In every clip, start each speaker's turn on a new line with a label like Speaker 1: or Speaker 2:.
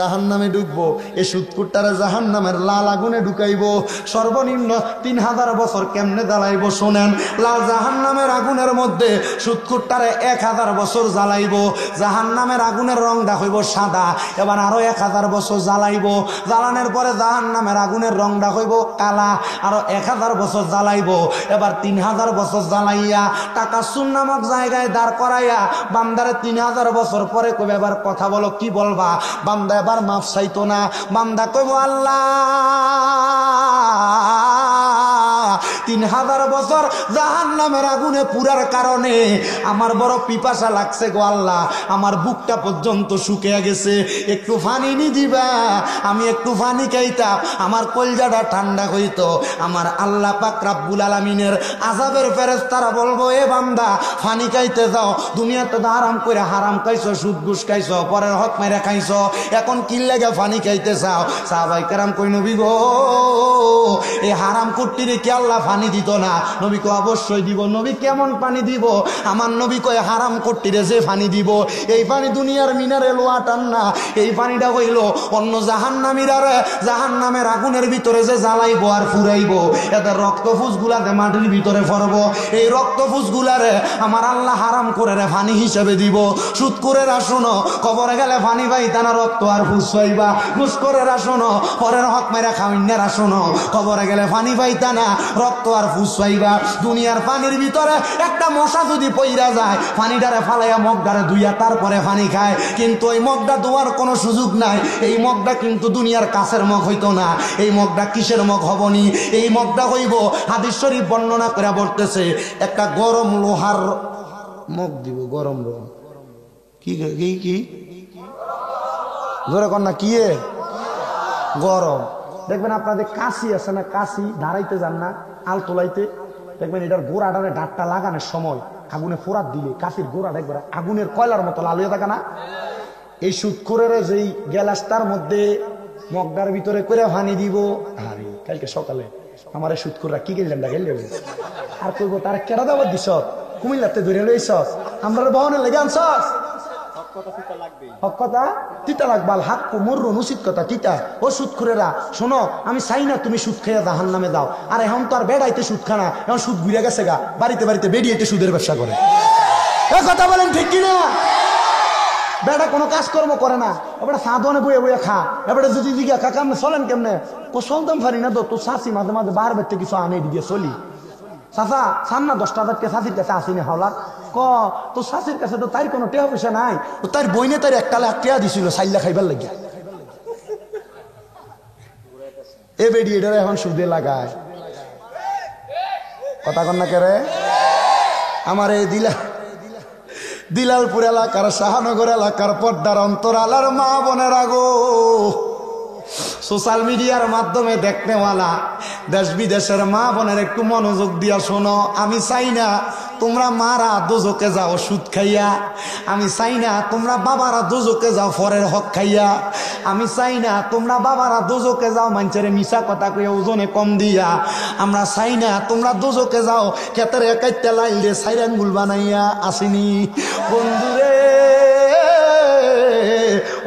Speaker 1: জাহান্নামে ঢুকবো, এই সুদকুরটারে জাহান্নামের লাল আগুনে ঢুকাইবো। সর্বনিম্ন 3000 বছর কেমনে জ্বালাইবো শোনেন। লাল জাহান্নামের আগুনের মধ্যে সুদকুরটারে 1000 বছর জ্বালাইবো। জাহান্নামের আগুনের রংটা হইব সাদা। এবার আরো 1000 বছর জ্বালাইবো। জ্বালানোর পরে জাহান্নামের আগুনের রংটা হইব কালা। আরো 1000 বছর জ্বালাইবো। এবার 3000 বছর জ্বালাইয়া টাকাসুর নামক জায়গায় দাঁড় করাইয়া বান্দারে 3000 বছর পরে কইবে এবার কথা বলো, কি বলবা? বান্দা এবার মাফ চাইতো না। বান্দা কইব আল্লাহ 3000 বছর জাহান্নামের আগুনে পুরার কারণে আমার বড় পিপাসা লাগছে গো আল্লাহ, আমার বুকটা পর্যন্ত শুকিয়ে গেছে, একটু পানি নি দিবা, আমি একটু পানি খাইতাম, আমার কলজাটা ঠান্ডা হইতো। আমার আল্লাহ পাক রব্বুল আলামিনের আযাবের ফেরেশতারা বলবো, এ বান্দা পানি খাইতে যাও, দুনিয়াতে তো আরাম করে হারাম খাইছো, সুদ ঘুষ খাইছো, পরের হক মেরে খাইছো, এখন কি লাগে পানি খাইতে চাও? সাহাবায়ে কেরাম কই নবী গো, এই হারাম কুট্টিরে কি আল্লাহ পানি দিত না? নবী কয় অবশ্যই দিব। নবী কেমন পানি দিব? আমার নবী কয় হারাম কুট্টিরে যে পানি দিব, এই পানি দুনিয়ার মিনারেল ওয়াটার না, এই পানিটা হইল অন্য জাহান্নামীরা জাহান্নামের আগুনের ভিতরে যে জ্বালাইবো আর ফুরাইবো, এদের রক্তফুস গুলাতে মাটির ভিতরে পড়বো, এই রক্তফুস গুলারে আমার আল্লাহ হারাম করে রে পানি হিসেবে দিব। সুদ করে শোনো, কবরে গেলে পানি পাইতা না, রক্ত আর ফুস পাইবা। ঘুষ করে শোনো, পরের হক মেরা খাওয়াইনারা শোনো, কবরে গেলে পানি পাইতা না, রক্ত আর ফুস পাইবা। দুনিয়ার পানির ভিতরে একটা মশা যদি পইরা যায়, পানিটারে ফালাইয়া মগডারে ধুইয়া তারপরে পানি খায়, কিন্তু ওই মগডা ধোয়ার কোনো সুযোগ নাই। এই মগডা কিন্তু দুনিয়ার কাছের মগ হইতো না, এই মগডা কিসের মগ হবনি? এই মগডা হইব, হাদিস শরীফ বর্ণনা করে বলতেছে, একটা গরম লোহার মগ দিব। গরম লোহা কি কি কি জোরে কর না, কি গরম। দেখবেন আপনাদের কাশি আছে না, কাশি ধারাইতে যান না, আল তোলাইতে, দেখবেন এটার গোড়াটারে ডাটটা লাগানোর সময় আগুনে ফোরাত দিলে কাশির গোড়া দেখবেন আগুনের কয়লার মতো লাল হয়ে থাকে না? এই সুদখোরের যেই গ্যালাসটার মধ্যে মগদার ভিতরে করে পানি দিব। আরে কালকে সকালে আমার এই সুদখোররা কি গেলেন না গেলে আর কইব তার কেডা দাবার দিস, কুমিল্লাতে ধরে লইস, আমরা বহনে লেগে আনছস, কথা তিতা লাগবাল হাত মোর অনুচিত কথা তিতা। ও সুদখোরেরা শোনো, আমি চাই না তুমি সুদ খেয়ে জাহান্নামে দাও। আর এখন তো আর বেড়াইতে সুদ খানা, এখন সুদ ঘুরে গেছে গা, বাড়িতে বাড়িতে বেরিয়েতে সুদের ব্যবসা করে। এ কথা বলেন ঠিক কিনা? বেড়া কোনো কাজকর্ম করে না, এবারে সাধনে বইয়ে বইয়ে খা, এবারে যদি জিজ্ঞা খা কেমনে চলেন কেমনে, ও চলতাম পারি না তো, তোর শাশি মাঝে মাঝে বার বেরতে কিছু আনে দিয়ে চলি। চাচা সান না 10 টাকা শাশির কাছে আসিনি হাওলার ক, তোর শাশির কাছে তো তার কোনো টেহা পয়সা নাই, ও তার বইনে তার 1 লাখ টাকা দিছিল সাইল্লা খাইবার লাগিয়া। এ বেডি এটা এখন সুদে লাগায়, কথা কন না কেরে? আমার এই দিলালপুর এলাকার শাহনগর এলাকার পর্দার অন্তরালার মা বোনেরা গো, সোশ্যাল মিডিয়ার মাধ্যমে দেখনেওয়ালা দেশ বিদেশের মা বোনের একটু মনোযোগ দিয়া শোনো। আমি চাই না তোমরা মারা দোজকে যাও সুদ খাইয়া, আমি চাই না তোমরা বাবারা দোজকে যাও ফরের হক খাইয়া, আমি চাই না তোমরা বাবারা দোজকে যাও মানুষের মিশা কথা কইয়া ওজনে কম দিয়া, আমরা চাই না তোমরা দোজকে যাও ক্ষেতের একাইতে লাইল দিয়ে সাইরান গুল বানাইয়া। আসিনি বন্ধুরে,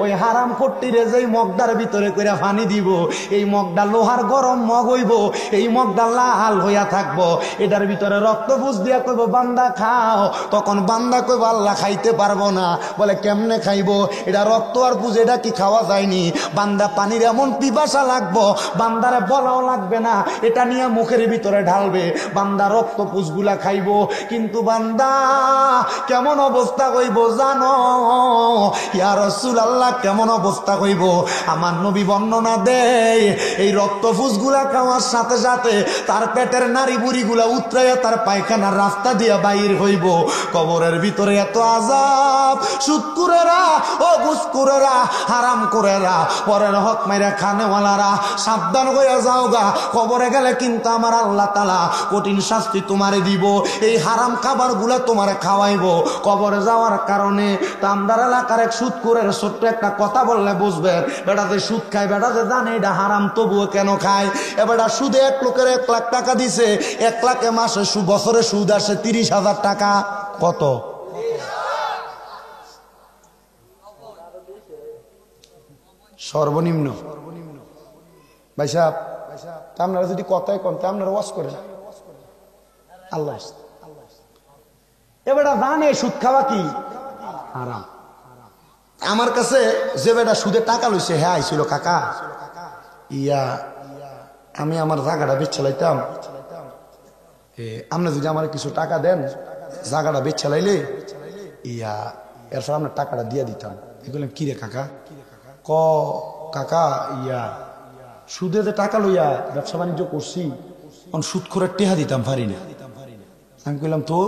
Speaker 1: ওই হারাম খট্টিরে যেই মগদার ভিতরে কইরা পানি দিব, এই মগডা লোহার গরম মগ হইব, এই মগডা লাল হইয়া থাকবো, এটার ভিতরে রক্ত বুঝ দিয়া কইব বান্দা খাও, তখন বান্দা কইব আল্লাহ খাইতে পারবো না। বলে কেমনে খাইবো? এটা রক্ত আর বুঝ, এটা কি খাওয়া যায়নি? বান্দা পানির এমন পিপাসা লাগবো, বান্দারে বলাও লাগবে না, এটা নিয়ে মুখের ভিতরে ঢালবে, বান্দা রক্ত পুষগুলা খাইবো। কিন্তু বান্দা কেমন অবস্থা হইব জানো? ইয়া রাসূলুল্লাহ কেমন অবস্থা হইব? আমার নবী বর্ণনা দেয়, এই রক্তফুস গুলা খাওয়ার সাথে সাথে তার পেটের নারী বুড়ি গুলা উতরাইয়া তার পায়খানার রাস্তা দিয়া বাইর হইব। কবরের ভিতরে এত আযাব, সুদকুরেরা ও ঘুষকুরেরা হারাম করেরা পরের হক মাইরা খানেওয়ালারা সাবধান হইয়া যাও গা, কবরে গেলে কিন্তু আমার আল্লাহ তাআলা কঠিন শাস্তি তোমারে দিব। এই হারাম খাবার গুলা তোমারে খাওয়াইব কবরে যাওয়ার কারণে। তা আমদার এলাকার এক সুদকুরের ছোট্ট একটা কথা বললে বুঝবে, বেটা যে সুদ খায়, বেটা যে জানে এটা হারাম তবুও কেন খায়। এবারটা সুদে এক লোকের 1 লাখ টাকা দিছে, 1 লাখে মাসে বছরে সুদ আসে 30,000 টাকা। কত? সর্বনিম্ন। ভাই সাহেব, আপনারা যদি কথাই কন তা আপনারা ওয়াজ করেন আল্লাহ। এবার জানে সুদ খাওয়া কি হারাম। আমার কাছে যে বেটা সুদের টাকা লইছে হ্যাঁ আইছিল, কাকা ইয়া আমি আমার জায়গাটা বেচে লাইতাম, আপনি যদি আমার কিছু টাকা দেন জায়গাটা বেচে লাইলে ইয়া এরপর আপনার টাকাটা দিয়ে দিতাম। বললাম কি রে কাকা? কাকা ইয়া সুদে যে টাকা লইয়া ব্যবসা বাণিজ্য করছি, সুদ করে টেহা দিতাম পারি না। আমি কইলাম তো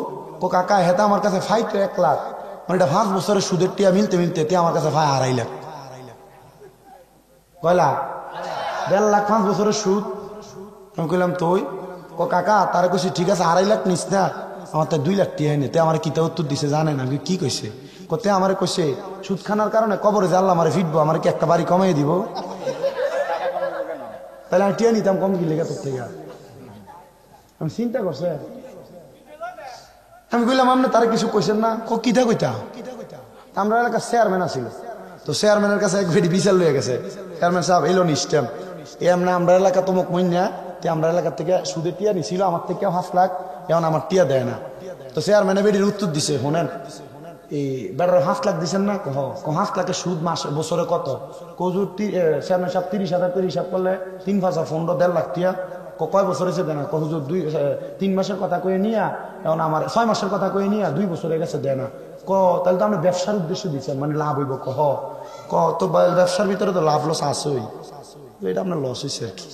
Speaker 1: কাকা হেতা আমার কাছে ফাই তো 1 লাখ, মানে এটা 5 বছরের সুদের টিয়া মিলতে মিলতে আমার কাছে ফাই 2.5 লাখ। কয়লা 1.5 লাখ 5 বছরের সুদ। আমি কইলাম তো কাকা তারা কইছে ঠিক আছে 2.5 লাখ নিস না, আমার তো 2 লাখ টিয়া নেই। আমার কিতা উত্তর দিছে জানেন? আমি কি কইছে? কতে আমার কইছে সুদ খানার কারণে কবরে যে আল্লাহ আমার ফিটবো, আমার কি একটা বাড়ি কমাই দিব? তাহলে আমি টিয়া নিতাম কম কি লেগে তোর থেকে। আমি চিন্তা করছে, আমি কইলাম আপনি তারা কিছু কইছেন না? কিতা কইতা? আমরা এলাকার চেয়ারম্যান আছিল, তো চেয়ারম্যানের কাছে এক ভেটি বিচার লইয়া গেছে। চেয়ারম্যান সাহেব এলো নিস্টেম এমনি আমরা এলাকা তমুক মইনা, আমরা এলাকার থেকে সুদের টিয়া নিছিল আমার থেকে 5 লাখ, এখন আমার টিয়া দেয় না। তো চেয়ারম্যানে বেটির উত্তর দিছে, শোনেন এই বেটার 5 লাখ দিচ্ছেন না? 5 লাখের সুদ মাসে বছরে কত? কজুর চেয়ারম্যান সাহেব 30,000 করে হিসাব করলে 3 5 15 1.5 লাখ টিয়া। কয় বছর হয়েছে দেয় না? হুজুর 3 মাসের কথা কয়ে নিয়া, এখন আমার 6 মাসের কথা কয়ে নিয়া 2 বছর হয়ে গেছে দেয় না। তাহলে তো আপনি ব্যবসার উদ্দেশ্য দিচ্ছেন, মানে লাভ হইব। তো ব্যবসার ভিতরে তো লাভ লস আসেই, এটা আপনার লস হয়েছে আর কি।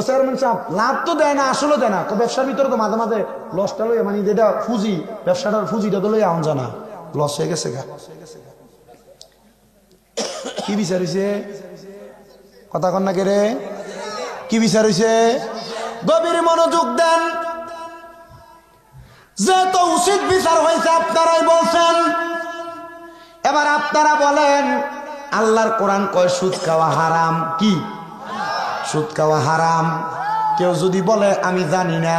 Speaker 1: চেয়ারম্যান সাহেব লাভ তো দেয় না, আসলে দেয় না। ব্যবসার ভিতরে তো মাঝে মাঝে লসটা লইয়া, মানে যেটা পুঁজি, ব্যবসাটার পুঁজিটা তো লইয়া আউন জানা লস হয়ে গেছে গা। কি বিচার হইছে? কথা কন না কে রে? কি বিচার হইছে? গভীর মনোযোগ দেন। যে তো উচিত বিচার হয়েছে আপনারাই বলছেন। এবার আপনারা বলেন, আল্লাহর কোরআন কয় সুদ খাওয়া হারাম। কি সুদ খাওয়া হারাম? কেউ যদি বলে আমি জানি না,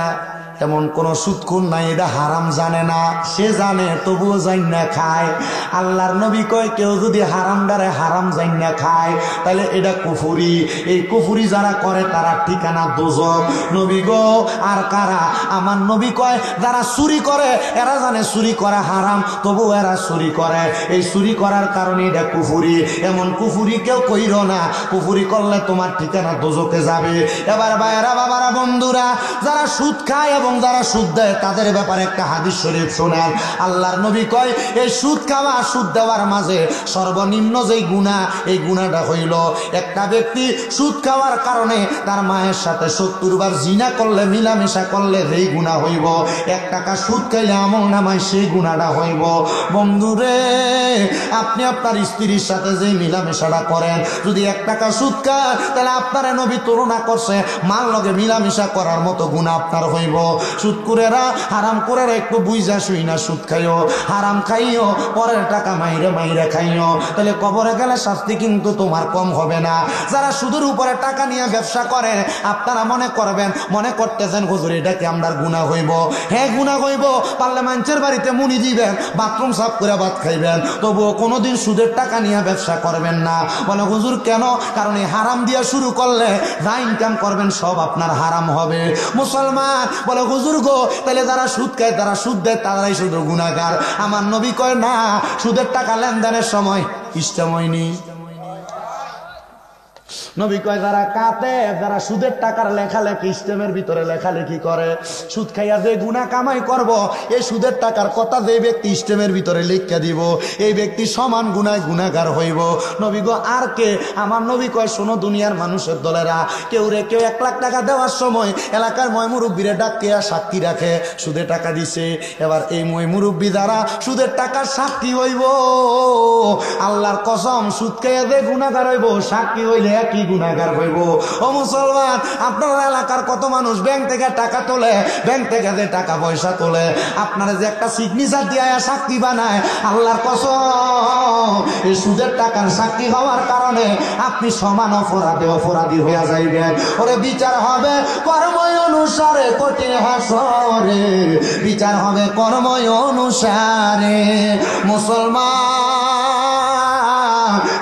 Speaker 1: এমন কোন সুদখোর নাই এটা হারাম জানে না, সে জানে তবুও জান না খায়। আল্লাহর নবী কয় কেউ যদি হারামদারে হারাম জান না খায় তাহলে এটা কুফরি। এই কুফরি যারা করে তারা ঠিকানা দোজখ। নবী গো আর কারা? আমার নবী কয় যারা চুরি করে এরা জানে চুরি করা হারাম, তবু এরা চুরি করে। এই চুরি করার কারণে এটা কুফরি। এমন কুফরি কেউ কইর না, কুফরি করলে তোমার ঠিকানা দোজখে যাবে। এবার ভাইরা বাবারা বন্ধুরা, যারা সুদ খায় এবং যারা সুদ দেয় তাদের ব্যাপারে একটা হাদিস শরীফ শোনেন। আল্লাহর নবী কয় এই সুদ খাওয়া সুদ দেওয়ার মাঝে সর্বনিম্ন যেই গুনাহ, এই গুনাহটা হইল একটা ব্যক্তি সুদ খাওয়ার কারণে তার মায়ের সাথে 70 বার জিনা করলে, মিলামেশা করলে যেই গুনাহ হইব, 1 টাকা সুদ খাইলে আমল নামায় সেই গুনাহটা হইব। বন্ধুরে, আপনি আপনার স্ত্রীর সাথে যে মিলামেশাটা করেন, যদি 1 টাকা সুদ খান তাহলে আপনার নবী তুলনা করছে মার লগে মিলামেশা করার মতো গুনাহ আপনার হইব। সুদকুরেরা হারাম করে একটু বুঝা শুই না সুদ খাইও, হারাম খাইও, পরের টাকা মাইরে মাইরে খাইও, তাহলে কবরে গেলে শাস্তি কিন্তু তোমার কম হবে না। যারা সুদের উপরে টাকা নিয়ে ব্যবসা করে আপনারা মনে করবেন, মনে করতেছেন হুজুর এটা কি আমরা গুনাহ হইব? হ্যাঁ গুনাহ হইব। পারলে মানুষের বাড়িতে মুনি দিবেন, বাথরুম সাফ করে ভাত খাইবেন, তবুও কোনোদিন সুদের টাকা নিয়ে ব্যবসা করবেন না। বলে হুজুর কেন? কারণ এই হারাম দিয়া শুরু করলে যা ইনকাম করবেন সব আপনার হারাম হবে। মুসলমান বলে হুজুর গো তাহলে যারা সুদ খায়, যারা সুদ দেয় তারাই শুধু গুনাহগার। আমার নবী কয় না, সুদের টাকা লেনদেনের সময় ইসলাম হয়নি। নবী কয় যারা কাতে, যারা সুদের টাকার লেখালেখি ইসলামের ভিতরে লেখালেখি করে, সুদ খাইয়া যে গুনাহ কামাই করব, এই সুদের টাকার কথা যে ব্যক্তি ইসলামের ভিতরে লিখা দিব, এই ব্যক্তি সমান গুনায় গুনাহগার হইব। নবী গো আর কে? আমার নবী কয় শোনো দুনিয়ার মানুষের দলেরা, কেউ 1 লাখ টাকা দেওয়ার সময় এলাকার ময় মুরব্বীরে ডাকিয়া সাক্ষী রাখে সুদে টাকা দিছে। এবার এই ময় মুরব্বী যারা সুদের টাকার সাক্ষী হইব, আল্লাহর কসম সুদ খাইয়া যে গুনাহগার হইব, সাক্ষী হইলে কি গুনাহগার হইব। ও মুসলমান, আপনার এলাকার কত মানুষ ব্যাংক থেকে টাকা তোলে, ব্যাংক থেকে যে টাকা পয়সা তোলে, আপনারা যে একটা সিগনেচার দিয়ে সাক্ষী বানায়, আল্লাহর কসম এই সুদের টাকার সাক্ষী হওয়ার কারণে আপনি সমান অপরাধী হইয়া যাইবেন। ওরে বিচার হবে কর্ম অনুসারে, কঠিন হাসরে বিচার হবে কর্ম অনুসারে। মুসলমান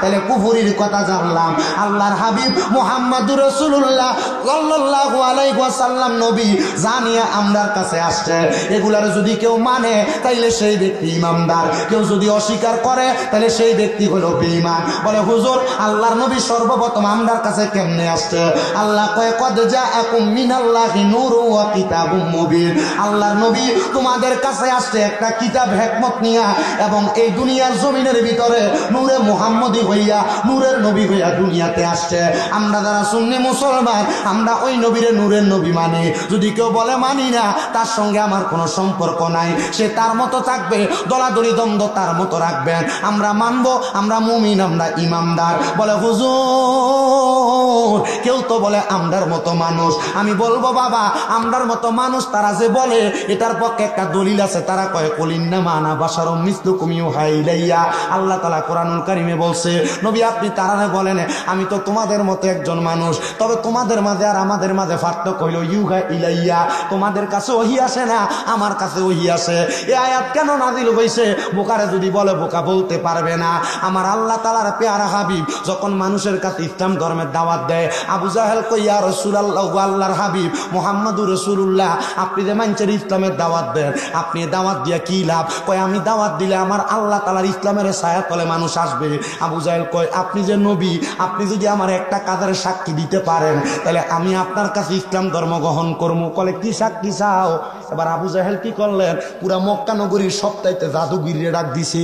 Speaker 1: তাহলে কুফরির কথা জানলাম। আল্লাহর হাবিব মুহাম্মদুর রাসূলুল্লাহ সাল্লাল্লাহু আলাইহি ওয়াসাল্লাম নবী জানিয়া আমরার কাছে আসছে, এগুলার যদি কেউ মানে তাইলে সেই ব্যক্তি ইমানদার, কেউ যদি অস্বীকার করে তাহলে সেই ব্যক্তি হলো বেঈমান। বলে হুজুর আল্লাহর নবী সর্বপ্রথম আমরার কাছে কেমনে আসছে? আল্লাহ কয় কদ জাআকুম মিনাল্লাহি নূরুন ওয়া কিতাবুম মুবিন। আল্লাহর নবী তোমাদের কাছে আসছে একটা কিতাব হিকমত নিয়া, এবং এই দুনিয়ার জমিনের ভিতরে নূরে মুহাম্মদী হইয়া, নূরের নবী হইয়া দুনিয়াতে আসছে। আমরা যারা সুন্নি মুসলমান আমরা ওই নবীরে নূরের নবী মানি। যদি কেউ বলে মানি না, তার সঙ্গে আমার কোনো সম্পর্ক নাই, সে তার মতো থাকবে, দলাদলি দ্বন্দ্ব তার মতো রাখবেন। আমরা মানবো, আমরা মুমিন, আমরা ইমানদার। বলে হুজুর কেউ তো বলে আমরার মতো মানুষ। আমি বলবো বাবা আমরার মতো মানুষ তারা যে বলে এটার পক্ষে একটা দলিল আছে। তারা কয় কুলিন্নামা আনা বাশারুম মিসলুকুম ইউহা ইলাইয়া। আল্লাহ তাআলা কোরআনুল কারীমে বলছে নবী আপনি তারারে বলেন আমি তো তোমাদের মতো একজন মানুষ, তবে তোমাদের মাঝে আর আমাদের মাঝে পার্থক্য হইল ইউহা ইলাইয়া, তোমাদের কাছে ওহী আসে না, আমার কাছে ওহী আসে। এই আয়াত কেন নাযিল হইছে? বোকারে যদি বলে বোকা বলতে পারবে না। আমার আল্লাহ তাআলার পেয়ারা হাবিব যখন মানুষের কাছে ইসলাম ধর্মের দাওয়াত দেয়, আবু জাহেল কই ইয়া রাসূলুল্লাহ, আল্লাহর হাবিব মুহাম্মদুর রাসূলুল্লাহ আপনি যে মানুষের ইসলামের দাওয়াত দেন, আপনি দাওয়াত দিয়া কি লাভ? কয় আমি দাওয়াত দিলে আমার আল্লাহ তাআলার ইসলামের ছায়া তলে মানুষ আসবে। আবু জাহেল কয় আপনি যে নবী, আপনি যদি আমার একটা কাজের সাক্ষী দিতে পারেন তাহলে আমি আপনার কাছে ইসলাম ধর্ম গ্রহণ করবো। কলে কি সাক্ষী চাও? এবার আবু জাহেল কি করলেন, পুরা মক্কা নগরীর সবচাইতে জাদুগিরিরে ডাক দিছে,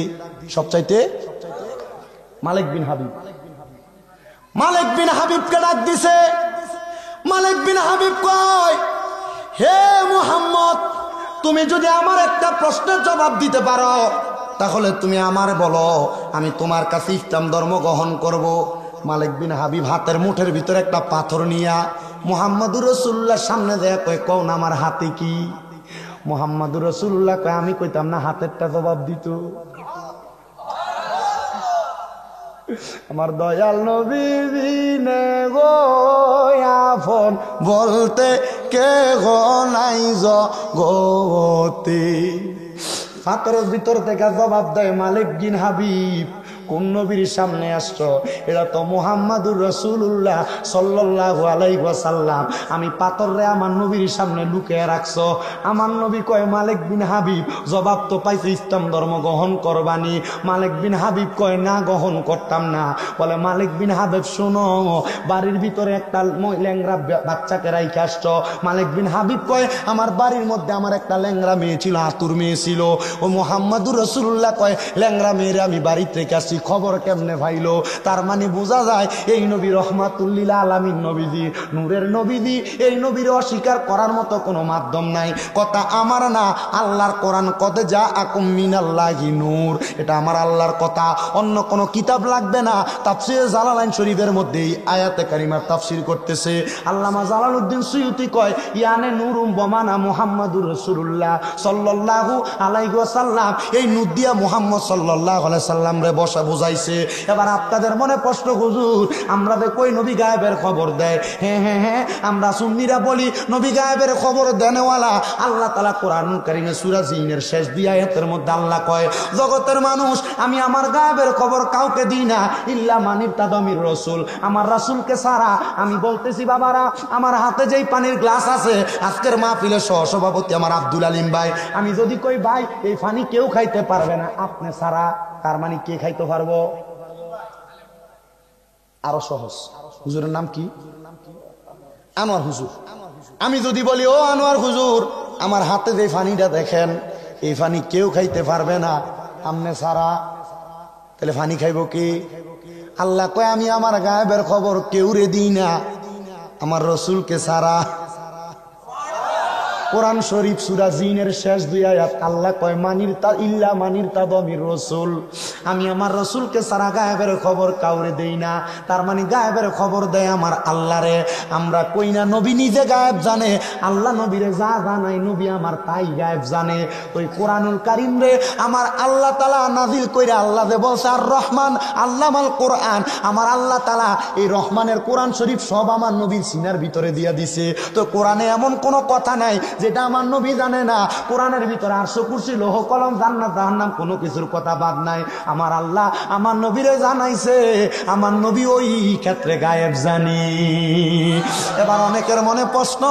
Speaker 1: সবচাইতে মালিক বিন হাবিব, মালিক বিন হাবিবকে ডাক দিছে। মালিক বিন হাবিব কয় হে মুহাম্মদ, তুমি যদি আমার একটা প্রশ্নের জবাব দিতে পারো তাহলে তুমি আমার বলো, আমি তোমার কাছে ইসলাম ধর্ম গ্রহণ করব। মালিক বিন হাবিব হাতের মুঠের ভিতরে একটা পাথর নিয়া মুহাম্মদুর রাসূলুল্লাহর সামনে দেয়া কয় কোন আমার হাতে কি? মুহাম্মদুর রাসূলুল্লাহ কয় আমি কইতাম না, হাতেরটা জবাব দিত। আমার দয়াল নবী বিনে গো আপন বলতে কে গো নাই জগতে। পাথরের ভিতর থেকে জবাব দেয় মালিক বিন হাবিব, কোন নবীর সামনে আসছো? এটা তো মুহাম্মাদুর রাসূলুল্লাহ সাল্লাল্লাহু আলাইহি ওয়াসাল্লাম। আমি পাথরে আমার নবীর সামনে লুকিয়ে রাখছো। আমার নবী কয় মালিক বিন হাবিব জবাব তো পাইছে ইসলাম ধর্ম গ্রহণ করবানি। মালিক বিন হাবিব কয় না গ্রহণ করতাম না। বলে মালিক বিন হাবিব শোনো, বাড়ির ভিতরে একটা ল্যাংরা বাচ্চাকে রাইখে আসছো। মালিক বিন হাবিব কয় আমার বাড়ির মধ্যে আমার একটা ল্যাংরা মেয়ে ছিল, আতুর মেয়ে ছিল। ও মুহাম্মাদুর রাসূলুল্লাহ কয় ল্যাংরা মেয়েরে আমি বাড়ি থেকে আসছি, খবর কেমনে ভাইলো? তার মানে বোঝা যায় এই নবী রহমাতুল লিল আলামিন নবীজি, নূরের নবীজি, এই নবীর অস্বীকার করার মতো কোনো মাধ্যম নাই। কথা আমার না, আল্লাহর কোরআন কদ জাআকুম মিনাল্লাহি নূর, এটা আমার আল্লাহর কথা, অন্য কোনো কিতাব লাগবে না। তাফসীরে জালালাইন শরীফের মধ্যে এই আয়াতে কারিমার তাফসীর করতেছে আল্লামা জালালউদ্দিন সুয়ুতী কয় ইয়ানে নূরুম বমানা মুহাম্মাদুর রাসূলুল্লাহ সাল্লাল্লাহু আলাইহি ওয়াসাল্লাম, এই নূর দিয়া মুহাম্মদ সাল্লাল্লাহু আলাইহি সাল্লাম রে বসা বুঝাইছে। এবার আপনাদের মনে প্রশ্ন, হুজুর আমরা বে কই নবী গায়েবের খবর দেয়? হ্যাঁ হ্যাঁ হ্যাঁ, আমরা সুন্নিরা বলি নবী গায়েবের খবর দেনেওয়ালা। আল্লাহ তাআলা কোরআনুল কারীমে সূরা জিনের শেষ দুই আয়াতের মধ্যে আল্লাহ কয় জগতের মানুষ আমি আমার গায়েবের খবর কাউকে দিই না ইল্লা মানির তাদমির রাসূল, আমার রাসূলকে ছাড়া। আমি বলতেছি বাবারা, আমার হাতে যেই পানির গ্লাস আছে, আজকের মাহফিলের সহসভাপতি আমার আব্দুল আলিম ভাই, আমি যদি কই ভাই এই পানি কেউ খাইতে পারবে না আপনি ছাড়া, তার মানে কে খাইতে পারবো? আরো সহজ, হুজুরের নাম কি? আনোয়ার হুজুর। আমি যদি বলি ও আনোয়ার হুজুর আমার হাতে যে পানিটা দেখেন, এই পানি কেউ খাইতে পারবে না আমনে ছাড়া, তাহলে পানি খাইব কি? আল্লাহ কয় আমি আমার গায়েবের খবর কেউ রে দিই না আমার রসুলকে ছাড়া। কোরআন শরীফ সূরা জিনের শেষ দুই আয়াত আল্লাহ কয় মানির তা ইল্লা মানির তাদমির রাসূল, আমি আমার রাসূলকে ছাড়া গায়েবের খবর কাউরে দেই না। তার মানে গায়েবের খবর দেয় আমার আল্লাহরে। আমরা কই না নবী নিজে গায়েব জানে, আল্লাহ নবীরে যা জানাই নবী আমার তাই গায়েব জানে। ওই কোরআনুল কারীম রে আমার আল্লাহ তাআলা নাজিল কইরা আল্লাহ যে বলছে আর রহমান আল্লামাল কোরআন, আমার আল্লাহ তাআলা এই রহমানের কোরআন শরীফ সব আমার নবীর সিনার ভিতরে দিয়া দিছে। তো কোরআনে এমন কোনো কথা নাই যে যেটা আমার নবী জানে না। কোরআনের ভিতরে আরশ কুরসি লৌহ কলম জান্নাত জাহান্নাম কোনো কিছুর কথা বাদ নাই। আমার আল্লাহ আমার নবীরে জানাইছে, আমার নবী ওই ক্ষেত্রে গায়েব জানি। এবার অনেকের মনে প্রশ্ন,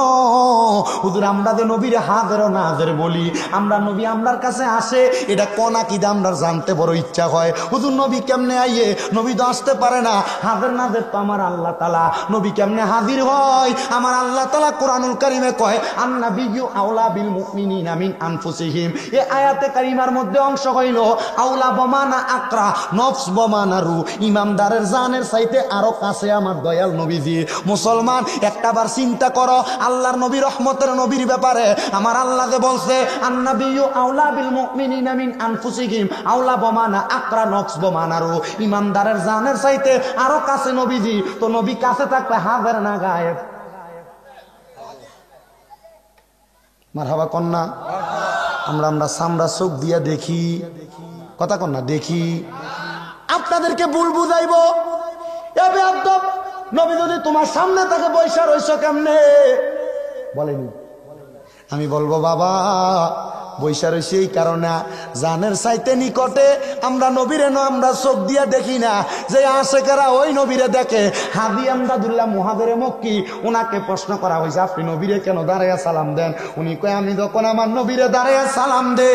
Speaker 1: হুজুর আমরা যে নবীরে হাজার নাজের বলি, আমরা নবী আমরার কাছে আসে, এটা কোন আকীদা আমরা জানতে বড় ইচ্ছা হয়। হুজুর নবী কেমনে আইয়ে? নবী তো আসতে পারে না। হাজার নাজের তো আমার আল্লাহ তাআলা, নবী কেমনে হাজির হয়? আমার আল্লাহ তাআলা কোরআনুল কারীমে কয় আন্নাবিয়্যু আওলা বিল মুমিনিনা মিন আনফুসিহিম। এই আয়াতে কারিমার মধ্যে অংশ হইল আওলা বমানা আকরা নফস বমানা রু, ইমানদারের জানের চাইতে আরো কাছে আমার দয়াল নবীজি। মুসলমান একটাবার চিন্তা করো আল্লাহর নবী রহমতের নবীর ব্যাপারে আমার আল্লাহ যে বলছে আন্নাবিয়্যু আওলা বিল মুমিনিনা মিন আনফুসিহিম আওলা বমানা আকরা নফস বমানা রু, ইমানদারের জানের চাইতে আরো কাছে নবীজি। তো নবী কাছে থাকলে হাজার না গায়েব? মারহাবা কন্যা। আমরা সামরা চোখ দিয়া দেখি, কথা কন্যা দেখি। আপনাদেরকে ভুল বুঝাইব, এ বেয়াদব নবী যদি তোমার সামনে থেকে বৈশা রইছ কেমনে বলেনি? আমি বলবো বাবা বৈশা রয়েছে এই কারণে জানের চাইতে নিকটে আমরা নবীরে আমরা চোখ দিয়া দেখি না। যে আশেকেরা ওই নবীরে দেখে। হাদি আমদাদুল্লাহ মুহাজিরে মক্কি, ওনাকে প্রশ্ন করা হয়েছে আপনি নবীরে কেন দাঁড়াইয়া সালাম দেন? উনি কয় আমি যখন আমার নবীরে দাঁড়াইয়া সালাম দে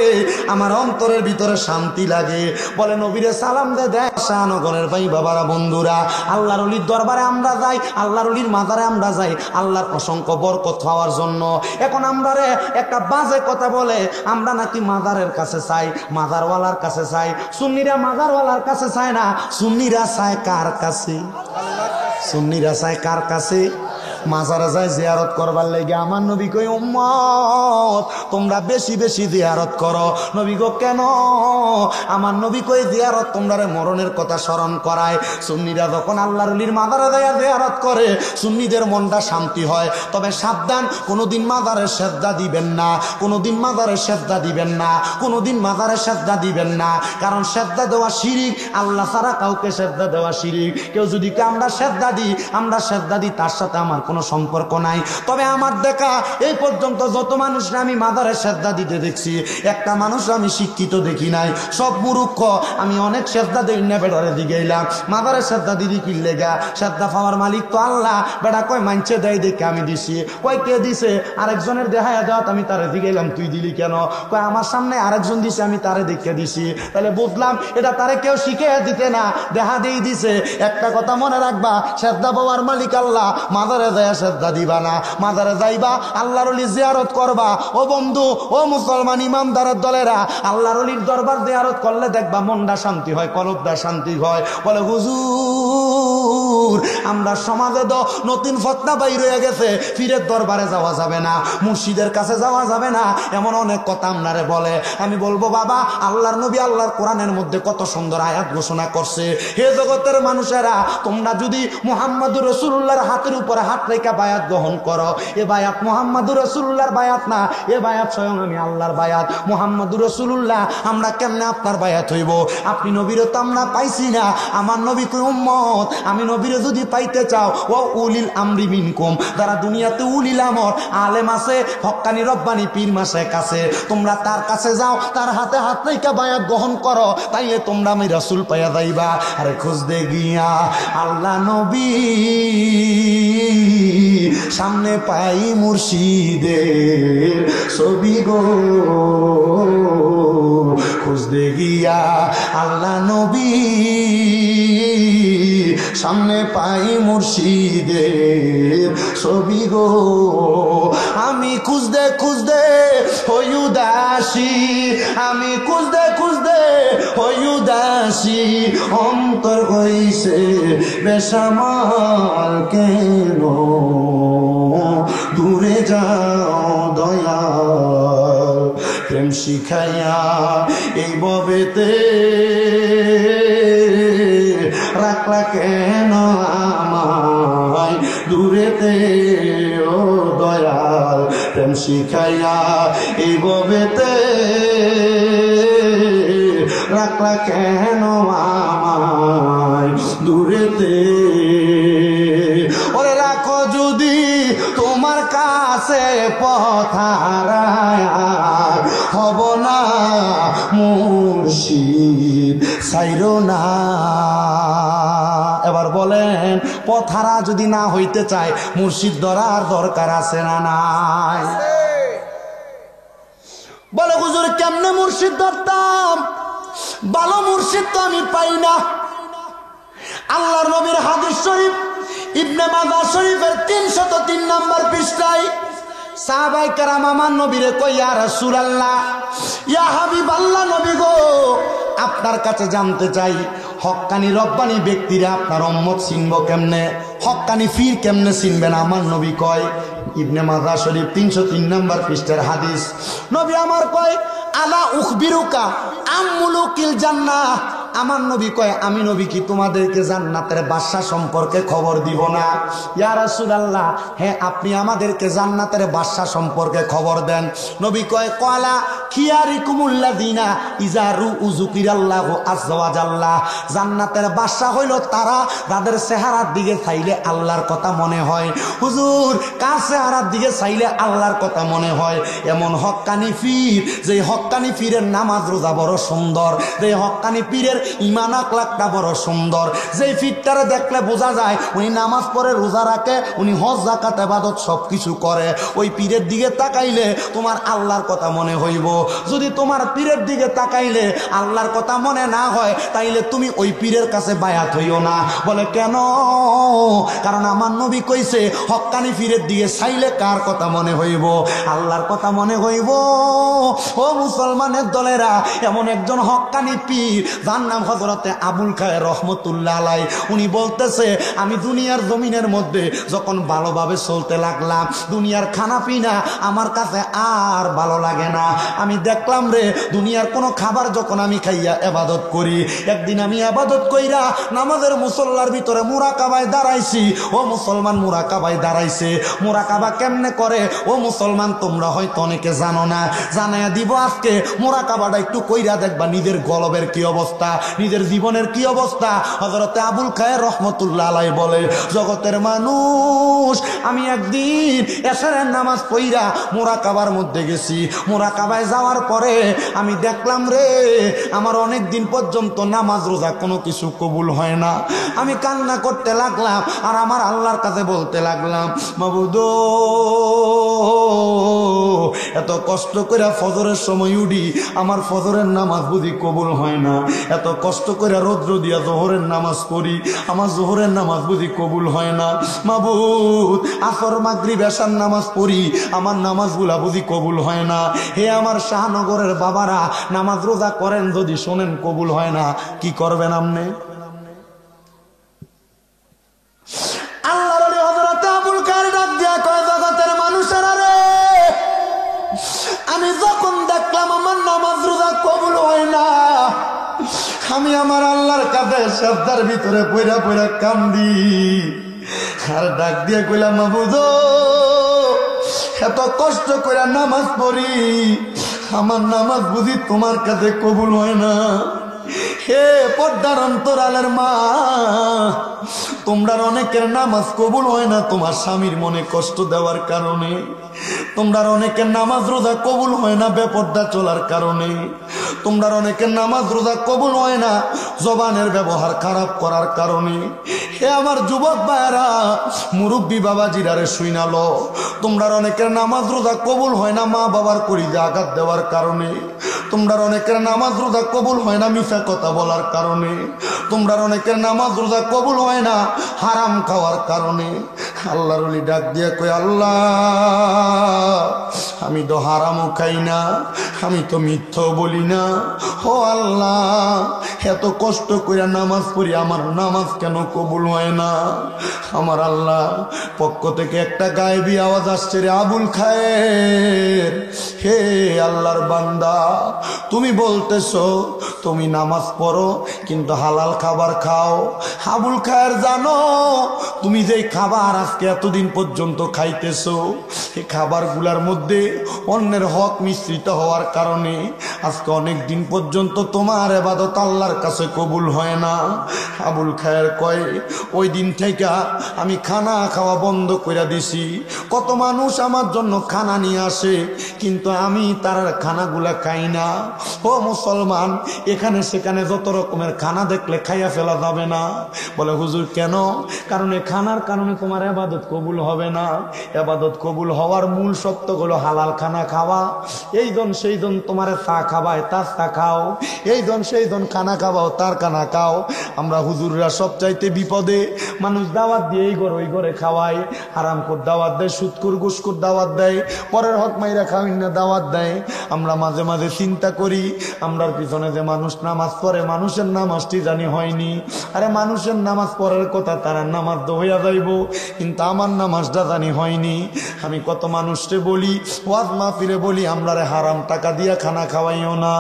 Speaker 1: আমার অন্তরের ভিতরে শান্তি লাগে। বলে নবীরে সালাম দে দেখ শাহনগরের ভাই বাবারা বন্ধুরা, আল্লাহর ওলির দরবারে আমরা যাই, আল্লাহর ওলির মাজারে আমরা যাই আল্লাহর অসংখ্য বরকত পাওয়ার জন্য। এখন আমরা রে একটা বাজে কথা বলে আমরা নাকি মাজারের কাছে চাই, মাজারওয়ালার কাছে চাই। সুন্নিরা মাজারওয়ালার কাছে চায় না, সুন্নিরা চায় কার কাছে? সুন্নিরা চায় কার কাছে? মাজারে যায় জিয়ারত করবার লাগে। আমার নবী কই উম্মত তোমরা বেশি বেশি জিয়ারত করো। নবী গো কেন? আমার নবী কই জিয়ারত তোমরা মরণের কথা স্মরণ করায়। সুন্নিরা যখন আল্লাহর ওলির মাজারে যায় জিয়ারত করে সুন্নিদের মনটা শান্তি হয়। তবে সাবধান, কোনোদিন মাজারে সেজদা দিবেন না, কোনোদিন মাজারে সেজদা দিবেন না, কোনোদিন মাজারে সেজদা দিবেন না। কারণ সেজদা দেওয়া শিরিক, আল্লাহ ছাড়া কাউকে সেজদা দেওয়া শিরিক। কেউ যদি আমরা সেজদা দিই, আমরা সেজদা দিই, তার সাথে আমার কোনো সম্পর্ক নাই। তবে আমার দেখা এই পর্যন্ত যত মানুষরা আমি মাজারে সেজদা দিতে দেখছি, একটা মানুষ আমি শিক্ষিত দেখি নাই। সব মূর্খ। আমি অনেক সেজদা দেই না বেড়ারে দিকে এলাম মাজারে সেজদা দিদি কি লেগা? সেজদা পাওয়ার মালিক তো আল্লাহ। বেড়া কয় মানছে দেয় দেখে আমি দিছি। কয় কে দিছে? আরেকজনের দেখায় দেওয়া, আমি তারে দিকে এলাম তুই দিলি কেন? কয় আমার সামনে আরেকজন দিছে আমি তারে দেখে দিছি। তাহলে বুঝলাম এটা তারে কেউ শিখে দিতে না, দেখা দিয়ে দিছে। একটা কথা মনে রাখবা, সেজদা পাওয়ার মালিক আল্লাহ। মাজারে সেজদা দিবা না, মাজারে যাইবা আল্লাহর ওলি জিয়ারত করবা। ও বন্ধু, ও মুসলমান ইমানদারের দলেরা, আল্লাহর ওলির দরবার জিয়ারত করলে দেখবা মনটা শান্তি হয়, কলবটা শান্তি হয়। বলে হুজুর আমরা সমাজে তো নতুন ফতনা বাইর হয়ে গেছে, পীরের দরবারে যাওয়া যাবে না, মুর্শিদের কাছে যাওয়া যাবে না, এমন অনেক কথা আপনারে বলে। আমি বলবো বাবা আল্লাহর নবী আল্লাহর কোরআনের মধ্যে কত সুন্দর আয়াত ঘোষণা করছে। হে জগতের মানুষেরা, তোমরা যদি মুহাম্মদুর রাসূলুল্লাহর হাতের উপরে হাত রেখে বায়াত গ্রহণ করো, এ বায়াত মুহাম্মদুর রাসূলুল্লাহর বায়াত না, এ বায়াত স্বয়ং আমি আল্লাহর বায়াত। মুহাম্মদুর রাসূলুল্লাহ আমরা কেমনে আপনার বায়াত হইব? আপনি নবীরে তো আমরা পাইছি না। আমার নবী কই উম্মত আমি নবীরে যদি পাইতে চাও, ও উলিল আমরি মিনকুম, যারা দুনিয়াতে উলিল আমর আলেম আছে, হক্কানি রব্বানি পীর মাসে কাছে, তোমরা তার কাছে যাও, তার হাতে হাত রেখে বায়াত গ্রহণ করো, তাইলে তোমরা আমি রাসূল পাইয়া যাইবা। আরে খুঁজতে গিয়া আল্লাহ নবী সামনে পাই মুর্শিদের ছবি গো, খুঁজতে গিয়া আল্লাহ নবী সামনে পাই মুর্শিদের ছবি গো। আমি খুঁজতে খুঁজতে হই উদাসী, আমি খুঁজতে খুঁজতে হই উদাসী, অন্তর হইছে বেসামাল কেন, দূরে যাও দয়াল প্রেম শিখাইয়া এই ববেতে রাখলা কেন আমায় দূরেতে, ও দয়াল প্রেম শিখাইয়া এই ববেতে রাখলা কেন আমায় দূরেতে। ওরে রাখো যদি তোমার কাছে পথারায় হব না মুর্শিদ ছাইরো না। এবার বলেন পথারা যদি না হইতে চায় মুর্শিদ ধরার দরকার আছে না নাই? বলে হুজুর কেমনে মুর্শিদ ধরতাম? ভালো মুর্শিদ তো আমি পাই না। আল্লাহর নবীর হাদিস শরীফ ইবনে মাজাহ শরীফের 303 নম্বর পৃষ্ঠায় সাহাবায়ে কেরাম আমার নবীরে কই, ইয়া রাসূলুল্লাহ, ইয়া হাবিবাল্লাহ, নবী গো আপনার কাছে জানতে চাই হক্কানি রব্বানি ব্যক্তিরা আপনার উম্মত চিনব কেমনে, হক্কানি ফির কেমনে চিনবেন? আমার নবী কয়, ইবনে মাজাহ শরীফ 303 নম্বর পৃষ্ঠার হাদিস, নবী আমার কয়, আলা উখবিরুকা আমুলুকিল জান্নাহ। আমার নবী কয়, আমি নবী কি তোমাদেরকে জান্নাতের বাদশা সম্পর্কে খবর দিব না? ইয়া রাসূলুল্লাহ, হ্যাঁ আপনি আমাদেরকে জান্নাতের বাদশা সম্পর্কে খবর দেন। নবী কয়, ক্বালা খিয়ারিকুমুল্লাযিনা ইযা রুউ যুকিরাল্লাহু আযজা ওয়া জাল্লা। জান্নাতের বাদশা হইল তারা যাদের চেহারার দিকে চাইলে আল্লাহর কথা মনে হয়। হুজুর কার চেহারার দিকে চাইলে আল্লাহর কথা মনে হয়? এমন হক্কানি পীর, যে হক্কানি পীরের নামাজ রোজা বড় সুন্দর, যে হক্কানি পীরের ঈমান আখলাকটা বড় সুন্দর, যে পীরটারে দেখলে বোঝা যায় উনি নামাজ পড়ে, রোজা রাখে, উনি হজ যাকাত ইবাদত সবকিছু করে। ওই পীরের দিকে তাকাইলে তোমার আল্লাহর কথা মনে হইব। যদি তোমার পীরের দিকে তাকাইলে আল্লাহর কথা মনে না হয় তাইলে তুমি ওই পীরের কাছে বায়াত হইও না। বলে কেন? কারণ আমার নবী কইছে হক্কানি পীরের দিকে চাইলে কার কথা মনে হইব? আল্লাহর কথা মনে হইব। ও মুসলমানের দলেরা, এমন একজন হক্কানি পীর যার নাম হযরতে আবুল খায়ের রহমতুল্লাহ আলাইহি, উনি বলতেছে আমি দুনিয়ার জমিনের মধ্যে যখন ভালোভাবে চলতে লাগলাম, দুনিয়ার খানা পিনা আমার কাছে আর ভালো লাগে না। আমি দেখলাম রে দুনিয়ার কোনো খাবার যখন আমি খাইয়া ইবাদত করি, একদিন আমি ইবাদত কইরা নামাজের মুসল্লার ভিতরে মুরাকাবায় দাঁড়াইছি। ও মুসলমান, মুরাকাবায় দাঁড়াইছে। মুরাকাবা কেমনে করে ও মুসলমান তোমরা হয়তো অনেকে জানো না, জানাইয়া দিব আজকে। মুরাকাবাটা একটু কইরা দেখবা নিজের গলবের কি অবস্থা, নিজের জীবনের কি অবস্থা। হযরতে আবুল খায়ের রহমতুল্লাহ আলাইহি বলে, জগতের মানুষ, আমি একদিন এশারের নামাজ পড়া মুরাকাবার মধ্যে গেছি। মুরাকাবায় যাওয়ার পরে আমি দেখলাম রে আমার অনেক দিন পর্যন্ত নামাজ রোজা কোনো কিছু কবুল হয় না। আমি কান্না করতে লাগলাম আর আমার আল্লাহর কাছে বলতে লাগলাম, মাবুদ এত কষ্ট করে ফজরের সময় উঠি, আমার ফজরের নামাজ বুঝি কবুল হয় না। এত কষ্ট করে রৌদ্র দিয়া জোহরের নামাজ পড়ি, আমার জোহরের নামাজ বুঝি কবুল হয় না। মাবুদ আসর মাগরিব এশার নামাজ পড়ি, আমার নামাজগুলা বুঝি কবুল হয় না। হে আমার শাহনগরের বাবারা, নামাজ রোজা করেন, যদি শোনেন কবুল হয় না, কি করবেন আপনি? আল্লাহর হযরত আবুল খায়ের ডাক দিয়া কয়, জগতের মানুষেরা রে, আমি যখন দেখলাম আমার নামাজ রোজা কবুল হয় না, আমি আমার আল্লাহর কাছে সেজদার ভিতরে পইরা পইরা কান্দি আর ডাক দিয়ে কইলাম, মাবুদ এত কষ্ট করে নামাজ পড়ি, আমার নামাজ বুঝি তোমার কাছে কবুল হয় না। হে পর্দার অন্তরালের মা, তোমরা অনেকের নামাজ কবুল হয় না তোমার স্বামীর মনে কষ্ট দেওয়ার কারণে, তোমরা অনেকের নামাজ রোজা কবুল হয় না বেপর্দা চলার কারণে, তোমরা অনেকের নামাজ রোজা কবুল হয় না জবানের ব্যবহার খারাপ করার কারণে। হে আমার যুবক ভাইরা, মুরব্বী বাবাজিরারে শুইনালো, তোমরা অনেকের নামাজ রোজা কবুল হয় না মা বাবার কলিজা আঘাত দেওয়ার কারণে, তোমরা অনেকের নামাজ রোজা কবুল হয় না মিথ্যা কথা বলার কারণে, তোমরা অনেকের নামাজ রোজা কবুল হয় না হারাম খাওয়ার কারণে। আল্লাহর ওলি ডাক দিয়ে কই, আল্লাহ আমি তো হারামও খাই না, আমি তো মিথ্যাও বলি না। ও আল্লাহ, এত কষ্ট করে নামাজ পড়ি, আমার নামাজ কেন কবুল হয় না? আমার আল্লাহ পক্ষ থেকে একটা গায়েবী আওয়াজ আসছে, রে আবুল খায়ের, হে আল্লাহর বান্দা, তুমি বলতেছো তুমি নামাজ পড়ো কিন্তু হালাল খাবার খাও। আবুল খায়ের জানো, তুমি যেই খাবার আজকে এতদিন পর্যন্ত খাইতেছো, এই খাবারগুলার মধ্যে অন্যের হক মিশ্রিত হওয়ার কারণে আজকে অনেক দিন পর্যন্ত তোমার ইবাদত আল্লাহর আল্লাহর কাছে কবুল হয় না। আবুল খায়ের কয় ওই দিন থেকে আমি খানা খাওয়া বন্ধ করে দিছি। কত মানুষ আমার জন্য খানা নিয়ে আসে, কিন্তু আমি তার খানাগুলা খাই না। ও মুসলমান, এখানে সেখানে যত রকমের খানা দেখলে খাইয়া ফেলা যাবে না। বলে হুজুর কেন? কারণ এই খানার কারণে তোমার ইবাদত কবুল হবে না। ইবাদত কবুল হওয়ার মূল সত্য হলো হালাল খানা খাওয়া। এই জন সেই জন তোমার চা খাবায় তার চা খাও, এই জন সেই জন খানা খাওয়াও তার খানা খাও। আমরা হুজুররা সবচাইতে বিপদে, মানুষ দাওয়াত দিয়ে এই ঘর ওই ঘরে খাওয়ায়, হারামখোর দাওয়াত দেয়, সুদখোর ঘুষখোর দাওয়াত দেয়, পরের হক মাইরা খাওয়াই না দাওয়াত দেয়। আমরা মাঝে মাঝে চিন্তা করি আমরার পিছনে যে মানুষ নামাজ পড়ে, মানুষের নামাজটি জানি হয়নি। আরে মানুষের নামাজ পড়ার কথা, তারা নামাজ তো হইয়া যাইব, কিন্তু আমার নামাজটা জানি হয়নি। আমি কত মানুষকে বলি, ওয়াজ মাহফিলে বলি, আমরারে হারাম টাকা দিয়া খানা খাওয়াইও না।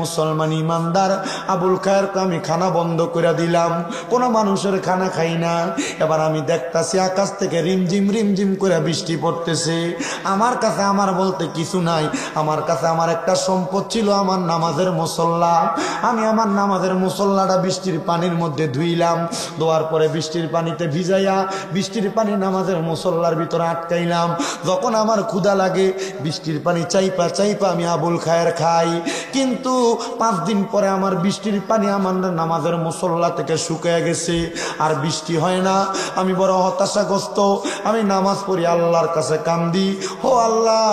Speaker 1: মুসলমান ইমানদার আবুল খায়েরকে আমি খানা বন্ধ করে দিলাম, কোনো মানুষের খানা খাই না। এবার আমি দেখতাছি আকাশ থেকে রিমঝিম রিমঝিম করে বৃষ্টি পড়তেছে। আমার কাছে আমার বলতে কিছু নাই, আমার কাছে আমার একটা সম্পদ ছিল, আমার নামাজের মুসল্লা। আমি আমার নামাজের মুসল্লাটা বৃষ্টির পানির মধ্যে ধুইলাম, ধোয়ার পরে বৃষ্টির পানিতে ভিজাইয়া বৃষ্টির পানি নামাজের মুসল্লার ভিতরে আটকাইলাম। যখন আমার ক্ষুধা লাগে বৃষ্টির পানি চাইপা চাইপা আমি আবুল খায়ের খাই, কিন্তু 5 দিন পরে আমার বৃষ্টির পানি আমার নামাজের মুসল্লা থেকে শুকিয়ে গেছে, আর বৃষ্টি হয় না। আমি বড় হতাশাগ্রস্ত, আমি নামাজ পড়ি, আল্লাহর কাছে কান্দি, ও আল্লাহ,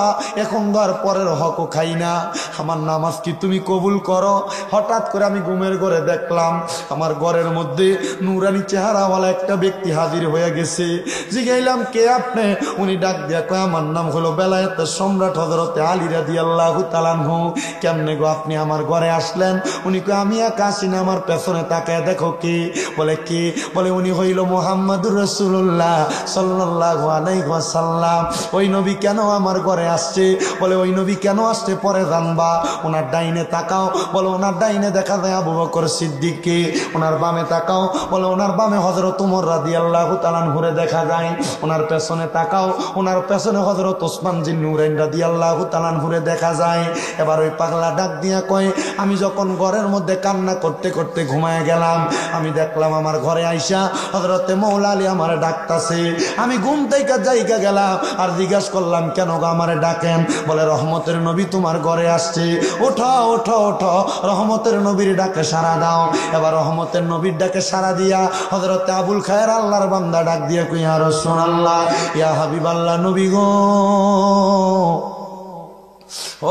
Speaker 1: এখন তো আর পরের হকও খাই না, আমার নামাজ কি তুমি কবুল করো? হঠাৎ করে আমি ঘুমের ঘরে দেখলাম আমার ঘরের মধ্যে নুরানি চেহারাওয়ালা একটা ব্যক্তি হাজির হয়ে গেছে। জিগাইলাম কে আপনি? উনি ডাক দিয়া কয় আমার নাম হলো বেলায়েতের সম্রাট হযরতে আলী রাদিয়াল্লাহু তাআলা আনহু। কেমনে গো আপনি আমার ঘরে আসলেন? উনি কয় আমি একা আসি না, আমার পেছনে তাকায় দেখো কে। বলে কে? বলে উনি হইল মুহাম্মদুর রাসূলুল্লাহ সাল্লাল্লাহু আলাইহি ওয়াসাল্লাম। ওই নবী কেন আমার ঘরে আসছে? বলে ওই নবী কেন আসছে পরে জানবা। ওনার ডাইনে তাকাও, বলে ওনার ডাইনে দেখা যায় আবু বকর সিদ্দিককে। ওনার বামে তাকাও, বলে ওনার বামে হযরত ওমর রাদিয়াল্লাহু তাআলা আনহুরে দেখা যায়। ওনার পেছনে তাকাও, ওনার পেছনে হযরত ওসমান জিন নুরাইন রাদিয়াল্লাহু তাআলা আনহুরে দেখা যায়। এবার ওই পাগলা ডাক দিয়া কয় আমি যখন ঘরের মধ্যে কান্না করতে করতে ঘুমায় গেলাম, আমি দেখলাম আমার ঘরে আইসা হযরতে মৌলা আলী আমারে ডাকতাছে। আমি ঘুম থেকে জায়গা গেলাম আর জিজ্ঞাসা করলাম কেন গো আমারে ডাকেন? বলে রহমতের নবী তোমার ঘরে আসছে, ওঠো ওঠো ওঠো, রহমতের নবীর ডাকে সাড়া দাও। এবার রহমতের নবীর ডাকে সাড়া দিয়া হযরতে আবুল খায়ের আল্লাহর বান্দা ডাক দিয়া কই ইয়া রাসূলুল্লাহ, ইয়া হাবিবাল্লাহ, নবী গো,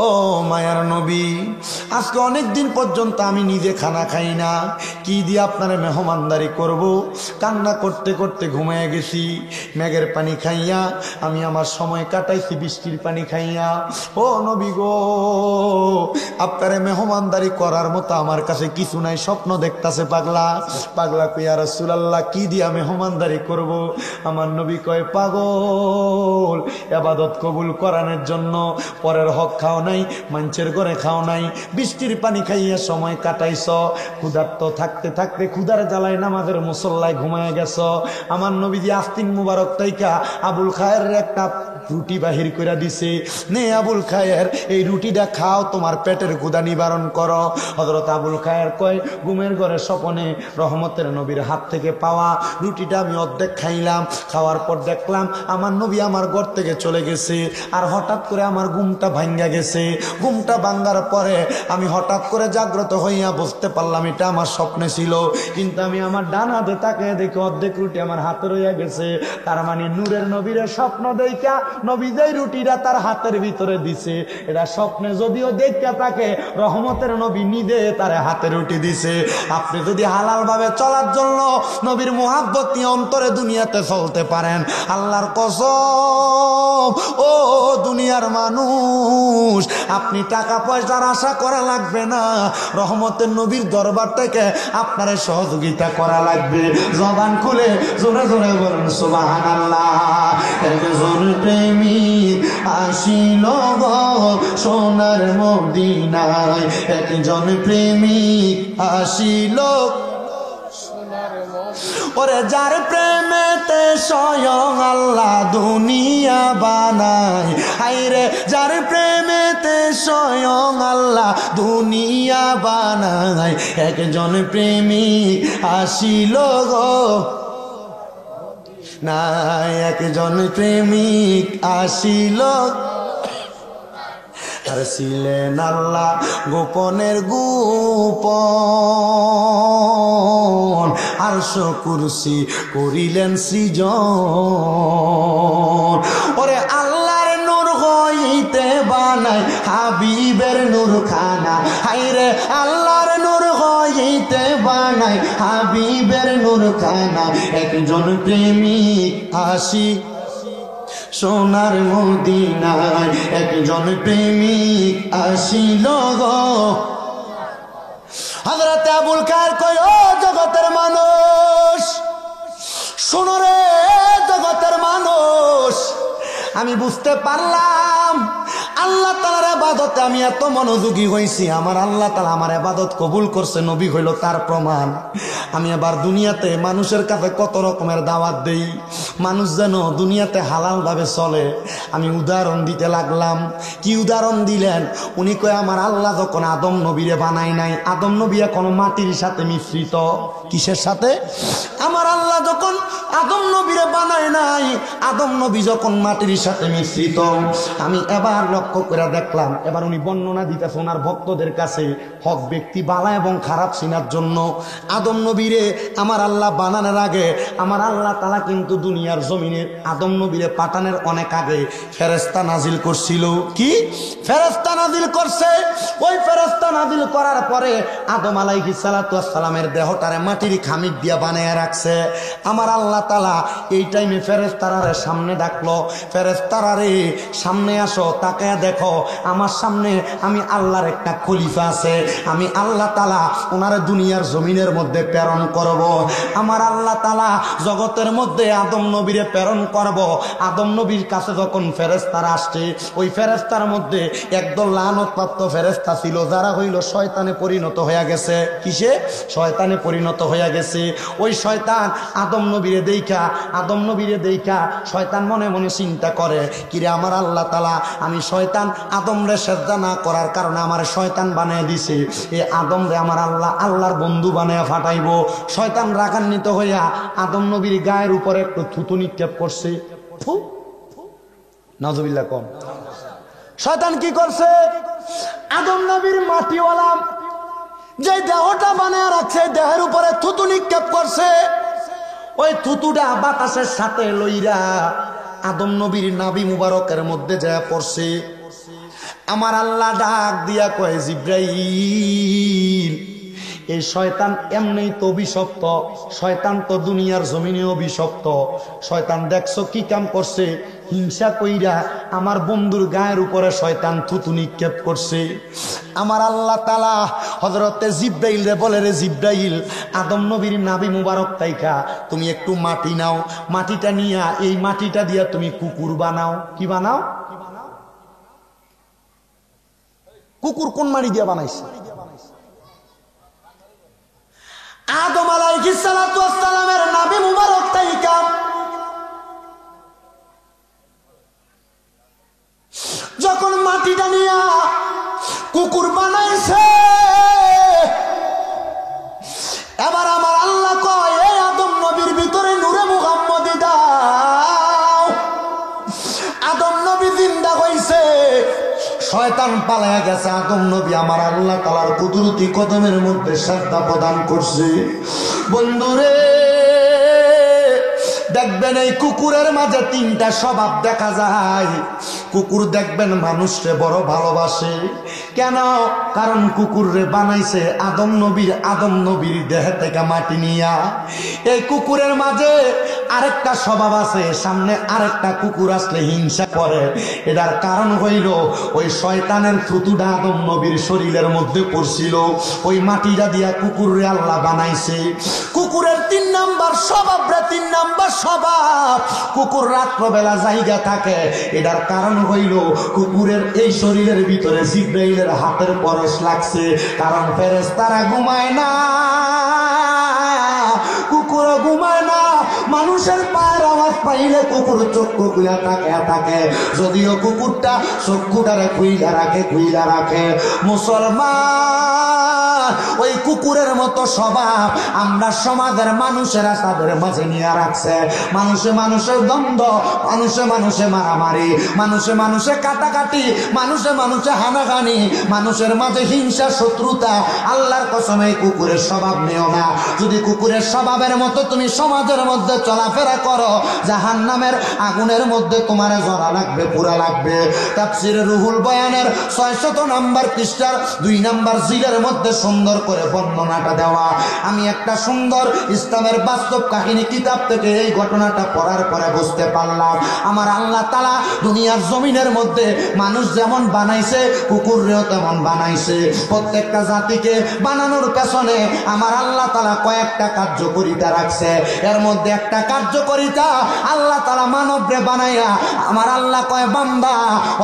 Speaker 1: ও মায়ার নবী, আজকে অনেক দিন পর্যন্ত আমি নিজে খানা খাই না, কি দিয়ে আপনারা মেহমানদারি করব? কান্না করতে করতে ঘুমিয়ে গেছি, মেঘের পানি খাইয়া আমি আমার সময় কাটাইছি, বৃষ্টির পানি খাইয়া। ও নবী গো, আপনারা মেহমানদারি করার মতো আমার কাছে কিছু নাই, স্বপ্ন দেখতাছে পাগলা। পাগলা কই ইয়া রাসূলুল্লাহ কি দিয়া মেহমানদারি করব? আমার নবী কয় পাগল, ইবাদত কবুল করানোর জন্য পরের হক খাও নাই, মানুষের ঘরে খাও নাই, বৃষ্টির পানি খাইয়া সময় কাটাইছ, ক্ষুধার্ত থাকতে থাকতে ক্ষুধার জ্বালায় নামাজের মুসল্লায় ঘুমায় গেছ। আমার নবীজি আস্তিন মুবারক তাইকা আবুল খায়ের একটা রুটি বাহির করে দিছে, নে আবুল খায়ের এই রুটিটা খাও, তোমার পেটের ক্ষুধা নিবারণ করো। হযরত আবুল খায়ের কয় ঘুমের ঘরে স্বপনে রহমতের নবীর হাত থেকে পাওয়া রুটিটা আমি অর্ধেক খাইলাম, খাওয়ার পর দেখলাম আমার নবী আমার ঘর থেকে চলে গেছে। আর হঠাৎ করে আমার ঘুমটা ভাঙ্গা গেছে। ঘুমটা ভাঙ্গার পরে আমি হঠাৎ করে জাগ্রত হইয়া বুঝতে পারলাম এটা আমার স্বপ্নে ছিল, কিন্তু আমি আমার ডান হাতে তাকিয়ে দেখি অর্ধেক রুটি আমার হাতে রইয়া গেছে। তার মানে নূরের নবীর স্বপ্ন দেখা নবী যেই রুটিটা তার হাতের ভিতরে দিছে, এটা স্বপ্নে যদিও দেখা তাকে রহমতের নবী নিজে তার হাতে রুটি দিছে। আপনি যদি হালাল ভাবে চলার জন্য নবীর মুহাব্বত নিয়ে অন্তরে দুনিয়াতে চলতে পারেন, আল্লাহর কসম ও দুনিয়ার মানুষ, আপনি টাকা পয়সার আশা করা লাগবে না, রহমতের নবীর দরবার থেকে আপনার সহযোগিতা করা লাগবে। জবান খুলে জোরে জোরে বলেন সুবহানাল্লাহ। একজন প্রেমিক আসিল গো সোনার মদিনায়, একজন প্রেমিক আসিল, ওরে যার প্রেমেতে স্বয়ং আল্লাহ দুনিয়া বানায়, হায়রে যার প্রেমেতে স্বয়ং আল্লাহ দুনিয়া বানায়। একজন প্রেমিক আসিল গো না, একজন প্রেমিক আসিল আর ছিলেন আল্লাহ গোপনের গোপন, আরশ কুরসি করিলেন সৃজন। ওরে আল্লাহর নূর হইতে বানায় হাবিবের নূর খানা, হায়রে আল্লাহর নূর হইতে বানায় হাবিবের নূর খানা। একজন প্রেমিক আসি সোনার মদিনায়, একজন প্রেমিক আসিল গো। হযরত আবুল কায়ের কয়, ও জগতের মানুষ শোনো রে, জগতের মানুষ, আমি বুঝতে পারলাম আল্লাহ তাআলার ইবাদতে আমি এত মনোযোগী হইছি, আমার আল্লাহ তাআলা আমার ইবাদত কবুল করছে, নবী হইল তার প্রমাণ। আমি আবার দুনিয়াতে মানুষের কাছে কত রকমের দাওয়াত দেই, মানুষ যেন দুনিয়াতে হালাল ভাবে চলে। আমি উদাহরণ দিতে লাগলাম। কি উদাহরণ দিলেন? উনি কয়, আমার আল্লাহ যখন আদম নবীরে বানাই নাই, আদম নবী কোনো মাটির সাথে মিশ্রিত। কিসের সাথে? আমার আল্লাহ যখন আদম নবীরে বানায় নাই, আদম নবী যখন মাটির সাথে মিশ্রিত। আমি এবার লক্ষ্য করে দেখলাম, এবার উনি বর্ণনা দিতেছে ওনার ভক্তদের কাছে হক ব্যক্তি বালা এবং খারাপ চিনার জন্য। আদম নবীরে আমার আল্লাহ বানানোর আগে আমার আল্লাহ তাআলা কিন্তু দুনিয়ার জমিনে আদম নবীরে পাঠানোর অনেক আগে ফেরেশতা নাজিল করছিল। কি ফেরেশতা নাজিল করছে? ওই ফেরেশতা নাজিল করার পরে আদম আলাইহিস সালাতু ওয়াস সালামের দেহটারে মাটির খামির দিয়া বানায় রাখছে। আমার আল্লাহ তাআলা এই টাইমে ফেরেশতারে সামনে ডাকলো, ফেরেশতারে সামনে আসো, তাকায়া দেখো আমার সামনে আমি আল্লাহর একটা খলিফা আছে, আমি আল্লাহ তাআলা ওনারে দুনিয়ার জমিনের মধ্যে প্রেরণ করব। আমার আল্লাহ তাআলা জগতের মধ্যে আদম নবীরে প্রেরণ করব। আদম নবীর কাছে যখন ফেরেশতারা আসছে, ওই ফেরেশতার মধ্যে একদল লানতপ্রাপ্ত ফেরেশতা ছিল, যারা হইল শয়তানে পরিণত হয়ে গেছে। কিসে? শয়তানে পরিণত হয়ে গেছে। ওই শয়তান আদম নবীরে দেইখা শয়তান মনে মনে চিন্তা করে, কিরে আমার আল্লাহ তাআলা, আমি শয়তান আদমরে সেজদা না করার কারণে আমার শয়তান বানিয়ে দিছে, এই আদমরে আমার আল্লাহ আল্লাহর বন্ধু বানিয়ে ফাটাইবো। শয়তান রাগান্বিত হইয়া আদম নবীর গায়ের উপরে একটু থুতু নিক্ষেপ করছে। নাউযুবিল্লাহ কম। শয়তান কি করছে? আদম নবীর মাটিওয়ালা যে দেহটা বানিয়ে রাখছে, দেহের উপরে থুতু নিক্ষেপ করছে। ওই থুতুটা বাতাসের সাথে লইরা আদম নবীর নাভি মুবারকের মধ্যে যায় পড়ছে। আমার আল্লাহ ডাক দিয়া কয়, জিব্রাইল, এই শয়তান এমনিই তো অভিশপ্ত, শয়তান তো দুনিয়ার জমিনে অভিশপ্ত। শয়তান দেখছো কি কাম করছে? হিংসা কইরা আমার বন্ধুর গায়ের উপরে শয়তান থুতু নিক্ষেপ করছে। আমার আল্লাহ তাআলা হযরতে জিব্রাইল রে বলে, রে জিব্রাইল, আদম নবীর নাভি মুবারক তাইকা তুমি একটু মাটি নাও, মাটিটা নিয়া এই মাটিটা দিয়া তুমি কুকুর বানাও। কি বানাও? কুকুর কোন মাটি দিয়া বানাইছে? আদম আলাইহিস সালাতু ওয়াস সালামের নাভি মুবারক তাইকা যখন মাটিটা নিয়া কুকুর বানাইছে, এবার আমার আল্লাহ কয়, এই আদম নবীর ভিতরে নূরে মুহাম্মদি দাও। আদম নবী জিন্দা হইছে, শয়তান পালায়া গেছে। আদম নবী আমার আল্লাহ তাআলার কুদরতি কদমের মধ্যে সাজদা প্রদান করছে। বন্ধুরে দেখবেন এই কুকুরের মাঝে তিনটা স্বভাব দেখা যায়। কুকুর দেখবেন মানুষকে বড় ভালোবাসে। কেন? কারণ কুকুররে বানাইছে আদম নবীর দেহ থেকে মাটি নিয়া। এই কুকুরের মাঝে আরেকটা স্বভাব আছে, সামনে আরেকটা কুকুর আসলে হিংসা করে। এটার কারণ হইল ওই শয়তানের থুতুটা আদম নবীর শরীরের মধ্যে পড়ছিল, ওই মাটিটা দিয়া কুকুররে আল্লাহ বানাইছে। কুকুরের 3 নাম্বার স্বভাব, 3 নাম্বার স্বভাব, কুকুর রাত্রবেলা জায়গা থাকে। এটার কারণ হইল কুকুরের এই শরীরের ভিতরে জিব্রাইলের হাতের পরশ লাগছে। কারণ ফেরেশতারা ঘুমায় না, কুকুরও ঘুমায় না, মানুষের পায়ের আওয়াজ পাইলে কুকুর চক্ষু খুলে থাকে, যদিও কুকুরটা চক্ষুটারে খুইলা রাখে। মুসলমান ওই কুকুরের মতো স্বভাব আমরা সমাজের মানুষেরা তাদের মাঝে নিয়ে রাখছে। মানুষের দ্বন্দ্ব, মানুষে মারামারি, মানুষে কাটাকাটি, মানুষে হানাহানি, মানুষের মাঝে হিংসা শত্রুতা। আল্লাহর কসম এই কুকুরের স্বভাব নিও না। যদি কুকুরের স্বভাবের মতো তুমি সমাজের মধ্যে চলাফেরা করো, জাহান্নামের আগুনের মধ্যে তোমার জড়া লাগবে, পুরা লাগবে। তাফসীরে রুহুল বয়ানের 600 নম্বর পৃষ্ঠার 2 নম্বর জিলের মধ্যে সুন্দর করে বর্ণনাটা দেওয়া। আমি একটা সুন্দর ইসলামের বাস্তব কাহিনী কিতাব থেকে এই ঘটনাটা পড়ার পরে বুঝতে পারলাম, আমার আল্লাহ তাআলা দুনিয়ার জমিনের মধ্যে মানুষ যেমন বানাইছে কুকুররেও তেমন বানাইছে। প্রত্যেকটা জাতিকে বানানোর পেছনে আমার আল্লাহ তাআলা কয়েকটা কার্যকারিতা রাখছে। এর মধ্যে একটা কার্যকারিতা, আল্লাহ তাআলা মানবরে বানাইয়া আমার আল্লাহ কয়, বান্দা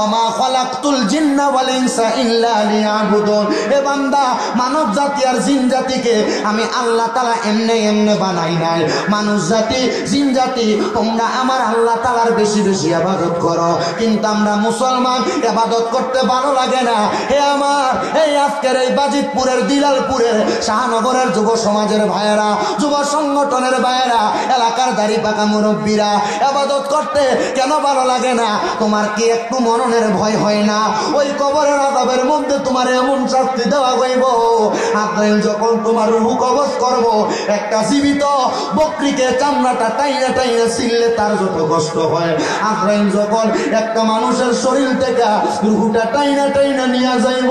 Speaker 1: ওমা খালাকতুল জিন্না ওয়াল ইনসা ইল্লা লিয়াবুদুন। এ বান্দা, মানব জাতি আর জিন জাতিকে আমি আল্লাহ তাআলা এমনে বানাই নাই। মানুষ জাতি, জিন জাতি, তোমরা আমার আল্লাহ তাআলার বেশি ইবাদত করো, কিন্তু আমরা মুসলমান ইবাদত করতে ভালো লাগে না। হে আমার এই আজকের এই বাজিতপুরের, দিলালপুরের, শাহনগরের যুব সমাজের ভাইয়েরা, যুব সংগঠনের ভাইয়েরা, এলাকার দাড়ি পাকা মুরব্বীরা, ইবাদত করতে কেন ভালো লাগে না? তোমার কি একটু মরণের ভয় হয় না? ওই কবরের আযাবের মধ্যে তোমার এমন শাস্তি দেওয়া হইব, আজরাইল যখন তোমার রূহ কবজ করব, একটা জীবিত বকরিকে চামড়াটা টাইনা ছিললে তার যত কষ্ট হয়, আজরাইল যখন একটা মানুষের শরীর থেকে রূহটা টাইনা নিয়ে যাইব,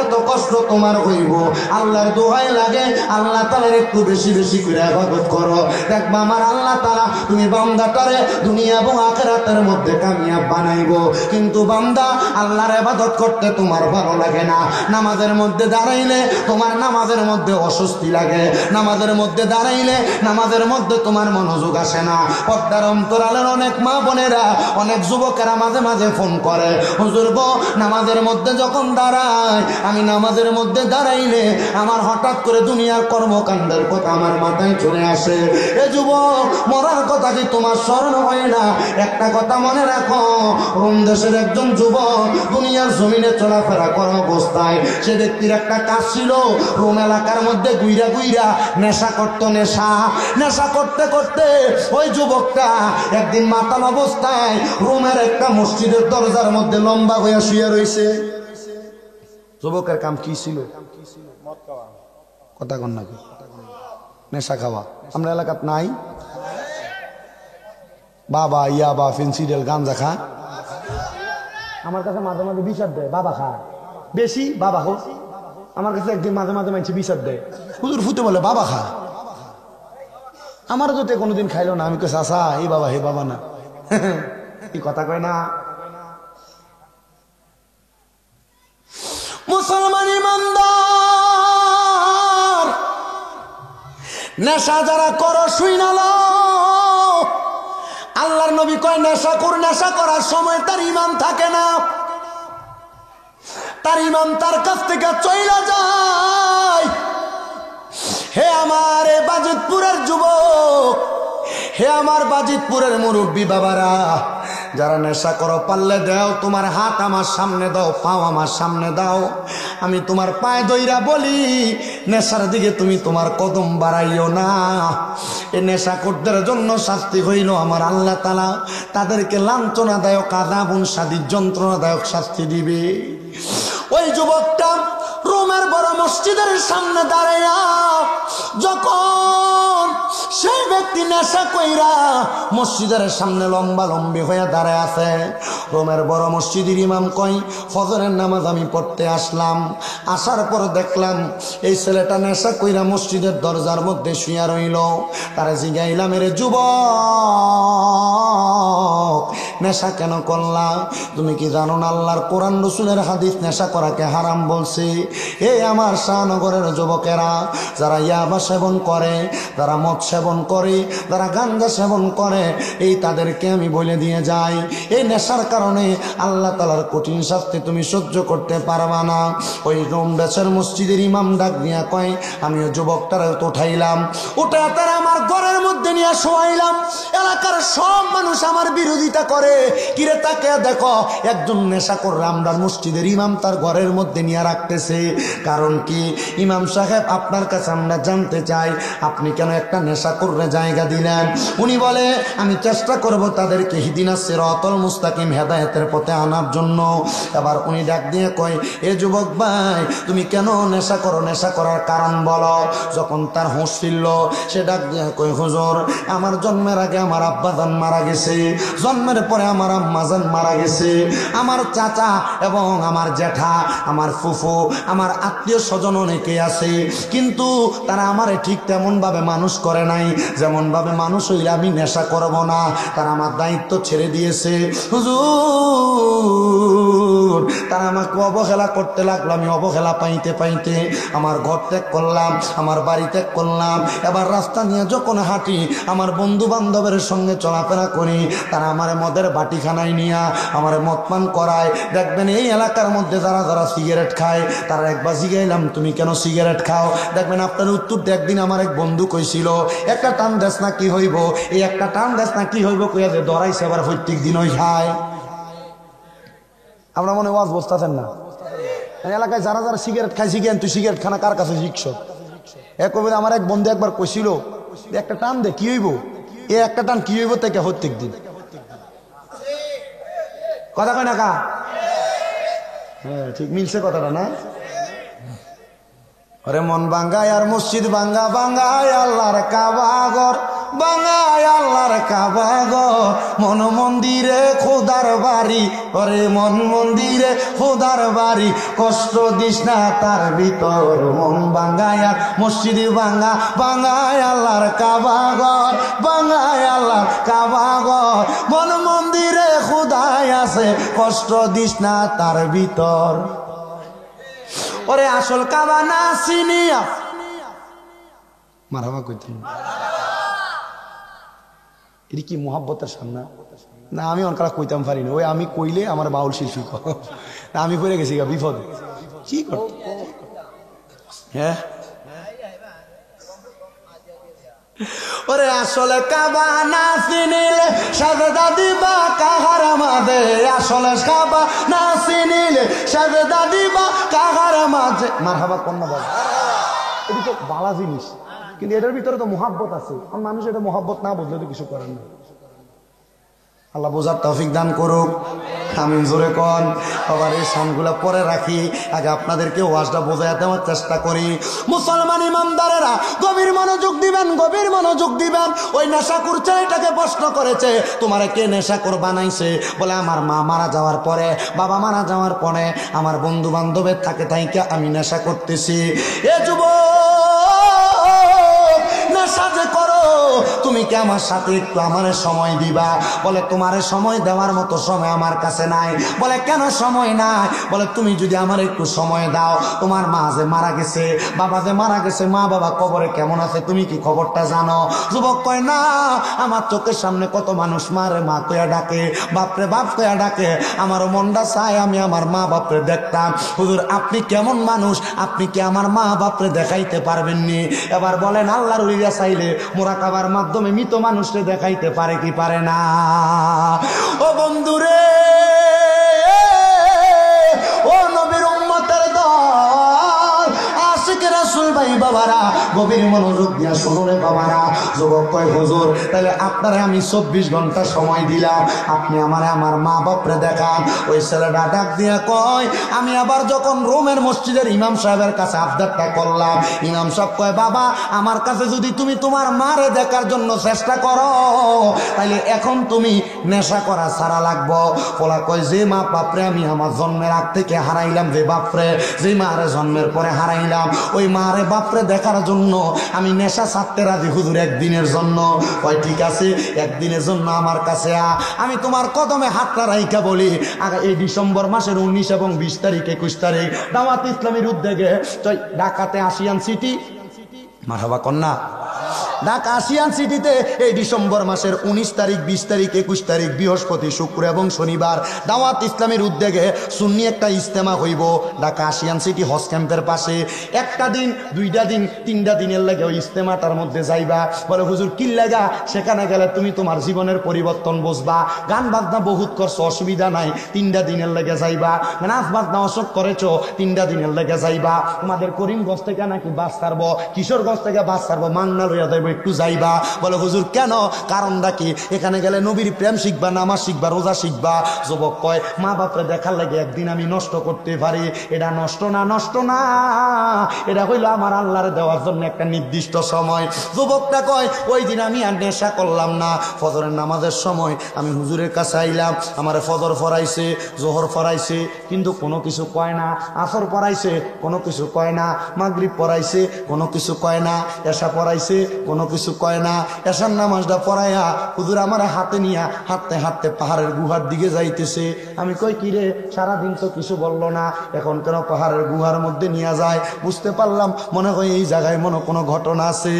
Speaker 1: এত কষ্ট তোমার হইব। আল্লাহর দোহাই লাগে, আল্লাহ তাআলার একটু বেশি করে ইবাদত করো। দেখবা আমার আল্লাহ তাআলা তুমি বান্দাটারে দুনিয়া এবং আখিরাতের মধ্যে কামিয়াব বানাইবো। কিন্তু বান্দা, আল্লাহর ইবাদত করতে তোমার ভালো লাগে না। নামাজের মধ্যে দাঁড়াইলে তোমার নামাজের মধ্যে অস্বস্তি লাগে, নামাজের মধ্যে দাঁড়াইলে নামাজের মধ্যে তোমার মনোযোগ আসে না। পর্দার অন্তরালের অনেক মা বোনেরা, অনেক যুবকেরা মাঝে ফোন করে, হুজুর গো, নামাজের মধ্যে যখন দাঁড়াই, আমি নামাজের মধ্যে দাঁড়াইলে আমার হঠাৎ করে দুনিয়ার কর্মকাণ্ডের কথা আমার মাথায় চলে আসে। এ যুবক, মরার কথা কি তোমার স্মরণ হয় না? একটা কথা মনে রাখো, রোম দেশের একজন যুবক দুনিয়ার জমিনে চলাফেরা করা অবস্থায় সে ব্যক্তির একটা কাজ ছিল, রোম এলাকার মধ্যে গুইরা নেশা করতো। নেশা করতে ওই যুবকটা একদিন মাতাল অবস্থায় রোমের একটা মসজিদের দরজার মধ্যে লম্বা হইয়া শুয়ে রয়েছে। যুবকের কাম কি ছিল? কথা কন না, নেশা খাওয়া। আমরা এলাকাত নাই? বাবা ইয়াবা, ফেন্সিডেল, গাঞ্জা খা। আমার কাছে মাঝে বিচার দেয়, বাবা খা বেশি, বাবা হোক। আমার কাছে একদিন মাঝে মানছে বিচার দেয়, হুজুর ফুটে বলে বাবা খা। আমারও তো কোনোদিন খাইলো না। আমি কে চাচা, এই বাবা, হে বাবা না, এই কথা কয় না। মুসলমান ইমানদার, নেশা যারা করো শুই না, আল্লাহর নবী কয়, নেশা করার সময় তার ঈমান থাকে না, তার ঈমান তার কাছ থেকে চইলা যায়। হে আমার এ বাজিতপুরের যুবক, হে আমার বাজিতপুরের মুরব্বী বাবারা, যারা নেশা করো, পারলে দাও, তোমার হাত আমার সামনে দাও, পাও আমার সামনে দাও। আমি তোমার পায়ে দইরা বলি, নেশার দিকে তুমি তোমার কদম বাড়াইও না। এই নেশাখোরদের জন্য শাস্তি হইল আমার আল্লাহ তাআলা তাদেরকে লাঞ্ছনাদায়ক, আযাবুন শাদীদ, যন্ত্রণাদায়ক শাস্তি দিবে। ওই যুবকটা রোমের বড় মসজিদের সামনে দাঁড়াইয়া যখন সেই ব্যক্তি নেশা কইরা মসজিদের সামনে লম্বি হয়ে দাঁড়ায় আছে, রোমের বড় মসজিদের ইমাম কই, ফজরের নামাজ আমি পড়তে আসলাম, আসার পর দেখলাম এই ছেলেটা নেশা কইরা মসজিদের দরজার মধ্যে শুইয়া রইল। তারা জিগাইলাম, এর যুবক নেশা কেন করলা? তুমি কি জানো না আল্লাহর কোরআন রসুলের হাদিস নেশা করাকে হারাম বলছে? এই আমার শাহনগরের যুবকেরা, যারা ইয়াবা সেবন করে, যারা মদ সেবন করে, যারা গাঞ্জা সেবন করে, এই তাদেরকে আমি বলে দিয়ে যাই, এই নেশার কারণে আল্লাহ তাআলার কঠিন শাস্তি তুমি সহ্য করতে পারবা না। ওই রোমবেসের মসজিদের ইমাম ডাক দিয়া কয়, আমিও যুবকটারে তো উঠাইলাম, ওটা তারা আমার ঘরের মধ্যে নিয়ে শোয়াইলাম। এলাকার সব মানুষ আমার বিরোধিতা করে, কিরে তাকে দেখো একজন নেশা করে আমরা মসজিদের ইমাম তার ঘরের মধ্যে নিয়ে রাখতেছে। কারণ কি? ইমাম সাহেব আপনার কাছে আমরা জানতে চাই, আপনি কেন একটা নেশা করে জায়গা দিলেন? উনি বলে, আমি চেষ্টা করব তাদেরকে হিদিনাস সিরাতাল মুস্তাকিম হেদায়েতের পথে আনার জন্য। এবার উনি ডাক দিয়ে কয়, এ যুবক ভাই, তুমি কেন নেশা করো? নেশা করার কারণ বলো। যখন তার হুঁশ ফিরল, সে ডাক দিয়ে কয়, হুজুর, আমার জন্মের আগে আমার আব্বাজান মারা গেছে, জন্মের পরে আমার আম্মাজান মারা গেছে, আমার চাচা এবং আমার জ্যাঠা, আমার ফুফু, আমার আত্মীয় স্বজন অনেকে আছে, কিন্তু তারা আমারে ঠিক তেমন ভাবে মানুষ করে নাই যেমন ভাবে মানুষ হইলে আমি নেশা করব না। তারা আমার দায়িত্ব ছেড়ে দিয়েছে হুজুর, তারা আমাকে অবহেলা করতে লাগলো। আমি অবহেলা পাইতে পাইতে আমার ঘর ত্যাগ করলাম, আমার বাড়ি ত্যাগ করলাম। এবার রাস্তা নিয়ে যখন হাঁটি, আমার বন্ধু বান্ধবের সঙ্গে চলাফেরা করি, তারা আমার মদের বাটিখানায় নিয়ে আমার মদ পান করায়। দেখবেন এই এলাকার মধ্যে যারা যারা সিগারেট খায়, তারা একবার জিগাইলাম, তুমি কেন সিগারেট খাও? দেখবেন আপনার উত্তর, একদিন আমার এক বন্ধু কইছিল, একটা টান দেশ না কি হইব, এই একটা টান দেশ না কি হইব কইয়া যে ধরাইছে, আবার প্রত্যেক দিন ওই খায়। আমরা মনে ওয়াজ বসতেছেন না? এলাকায় যারা যারা সিগারেট খায়, শিখেন তুই সিগারেট খানা কার কাছে শিখছ? একবার আমার এক বন্ধু একবার কইছিল, একটা টান দে কি হইব, এই একটা টান কি হইব থেকে প্রত্যেক দিন। কথা কয় না কা? হ্যাঁ ঠিক মিলছে কথাটা না? আরে মন বাঙ্গায় আর মসজিদ বাঙ্গা, বাঙ্গায় আল্লাহর কাবা ঘর, বাঙ্গায় আল্লাহর কাবা ঘর, মন মন্দিরে খোদার বাড়ি, ওরে মন মন্দিরে খোদার বাড়ি, কষ্ট দিস না তার ভিতর। মন বাঙ্গায় আর মসজিদ বাঙ্গা, বাঙ্গায় আল্লাহর কাবা ঘর, বাঙ্গায় আল্লাহর কাবা ঘর, মন মন্দিরে খোদায় আছে, কষ্ট দিস না তার ভিতর। ওরে আসল কাবা না চিনিয়া মারামা কইতেন, এটা কি মোহাব্বতের সামনে না? আমি অনকারা কইতাম পারি না, ওই আমি কইলে আমার বাউল শিল্পী না, আমি পড়ে গেছি গা বিপদে, কি করতে? হ্যাঁ ওরে আসলে কাবা না চিনিলে সাজদা দিবা কাহার মাঝে, আসলে কাবা না চিনিলে সাজদা দিবা কাহার মাঝে। মারহাবা কন্যা বাবা, এটা তো ভালো জিনিস, কিন্তু এটার ভিতরে তো মোহাব্বত আছে। মানুষ এটা মোহাব্বত না বুঝলে তো কিছু করেন না। আল্লাহ বোঝার তৌফিক দান করুক, আমিন জোরে কোন। আবার এই সানগুলা পরে রাখি, আগে আপনাদেরকে ওয়াজটা বোঝাতে দেওয়ার চেষ্টা করি। মুসলমান ইমানদারেরা গভীর মনোযোগ দিবেন, গভীর মনোযোগ দিবেন। ওই নেশাখোর ছেলেটাকে প্রশ্ন করেছে, তোমারে কে নেশাখোর বানাইছে? বলে আমার মা মারা যাওয়ার পরে, বাবা মারা যাওয়ার পরে আমার বন্ধু বান্ধবের থাকে তাইকে আমি নেশা করতেছি। এ যুবক, নেশা যে করো, তুমি কি আমার সাথে একটু আমার সময় দিবা? বলে তোমার সময় দেওয়ার মতো সময় আমার কাছে নাই। বলে কেন সময় নাই? বলে তুমি যদি আমার একটু সময় দাও, তোমার মা যে মারা গেছে, বাবা যে মারা গেছে, মা বাবা কবরে কেমন আছে তুমি কি খবরটা জানো? যুবক কয় না, আমার চোখের সামনে কত মানুষ মারে মা কয়া ডাকে, বাপরে বাপ কয়া ডাকে, আমারও মনটা চায় আমি আমার মা বাপরে দেখতাম। হুজুর আপনি কেমন মানুষ, আপনি কি আমার মা বাপরে দেখাইতে পারবেননি? এবার বলেন আল্লাহর ওলিরা চাইলে মুরাকাবার মাধ্যমে মৃত মানুষকে দেখাইতে পারে কি পারে না? ও বন্ধুরে, ও নবীর উম্মতের দল, আশিক রাসূল ভাই বাবারা, গভীর মনোযোগ দিয়া শুনো রে বাবারা। যুবক কয় হুজুর তাহলে আপনারে আমি 24 ঘন্টা সময় দিলাম, আপনি আমারে আমার মা বাপরে দেখান। ওই ছেলেটা ডাক দিয়া কয়, আমি আবার যখন রোমের মসজিদের ইমাম সাহেবের কাছে আবদারটা করলাম, ইমাম সাহেব কয় বাবা আমার কাছে যদি তুমি তোমার মারে দেখার জন্য চেষ্টা করো, তাইলে এখন তুমি নেশা করা ছাড়া লাগবো। পোলা কয় যে মা বাপরে আমি আমার জন্মের আগ থেকে হারাইলাম, যে বাপরে যে মারে জন্মের পরে হারাইলাম, ওই মারে বাপরে দেখার জন্য আমি নেশা ছাড়তে রাজি হুজুর একদিনের জন্য। কয় ঠিক আছে, একদিনের জন্য আমার কাছে আমি তোমার কদমে হাতটা রাইখা বলি এই ডিসেম্বর মাসের 19 এবং 20 তারিখ 21 তারিখ দাওয়াত ইসলামীর উদ্যোগে ঢাকাতে আসিয়ান সিটি মারহাবা কন্যা ঢাকা আসিয়ান সিটিতে এই ডিসেম্বর মাসের 19 তারিখ 20 তারিখ 21 তারিখ বৃহস্পতি শুক্র এবং শনিবার দাওয়াত ইসলামের উদ্যোগে সুন্নি একটা ইজতেমা হইব ঢাকা আসিয়ান সিটি হজ ক্যাম্পের পাশে। একটা দিন, দুইটা দিন, তিনটা দিনের লাগে ওই ইজতেমাটার মধ্যে যাইবা। বলে হুজুর কি লাগা? সেখানে গেলে তুমি তোমার জীবনের পরিবর্তন বুঝবা। গান বাজনা বহুত করছো, অসুবিধা নাই, 3টা দিনের লেগে যাইবা। নাচ বাজনা অসুখ করেছো, 3টা দিনের লেগে যাইবা। তোমাদের করিমগঞ্জ থেকে নাকি বাস ছাড়বো, কিশোরগঞ্জ থেকে বাস ছাড়বো, মাংনা লইয়া যাইব, একটু যাইবা। বলে হুজুর কেন? কারণটা কি? এখানে গেলে নবীর প্রেম শিখবা, নামাজ শিখবা, রোজা শিখবা। যুবক কয় মা বাপরে দেখার লাগে একদিন আমি নষ্ট করতে পারি। এটা নষ্ট না, নষ্ট না, এটা হইলো আমার আল্লাহর দেওয়ার জন্য একটা নির্দিষ্ট সময়। যুবকটা কয় ওই দিন আমি আর নেশা করলাম না। ফজরের নামাজের সময় আমি হুজুরের কাছে আইলাম, আমার ফজর পড়াইছে, জোহর পড়াইছে, কিন্তু কোনো কিছু কয় না। আসর পড়াইছে, কোনো কিছু কয় না। মাগরিব পড়াইছে, কোনো কিছু কয় না। এশা পড়াইছে, কোনো কিছু কয় না। এশার নামাজটা পড়াইয়া হুজুর আমার হাতে নিয়া হাঁটতে হাঁটতে পাহাড়ের গুহার দিকে যাইতেছে। আমি কই কি রে, সারাদিন তো কিছু বললো না, এখন কেন পাহাড়ের গুহার মধ্যে নিয়ে যায়? বুঝতে পারলাম মনে হয় এই জায়গায় মনে কোনো ঘটনা আছে।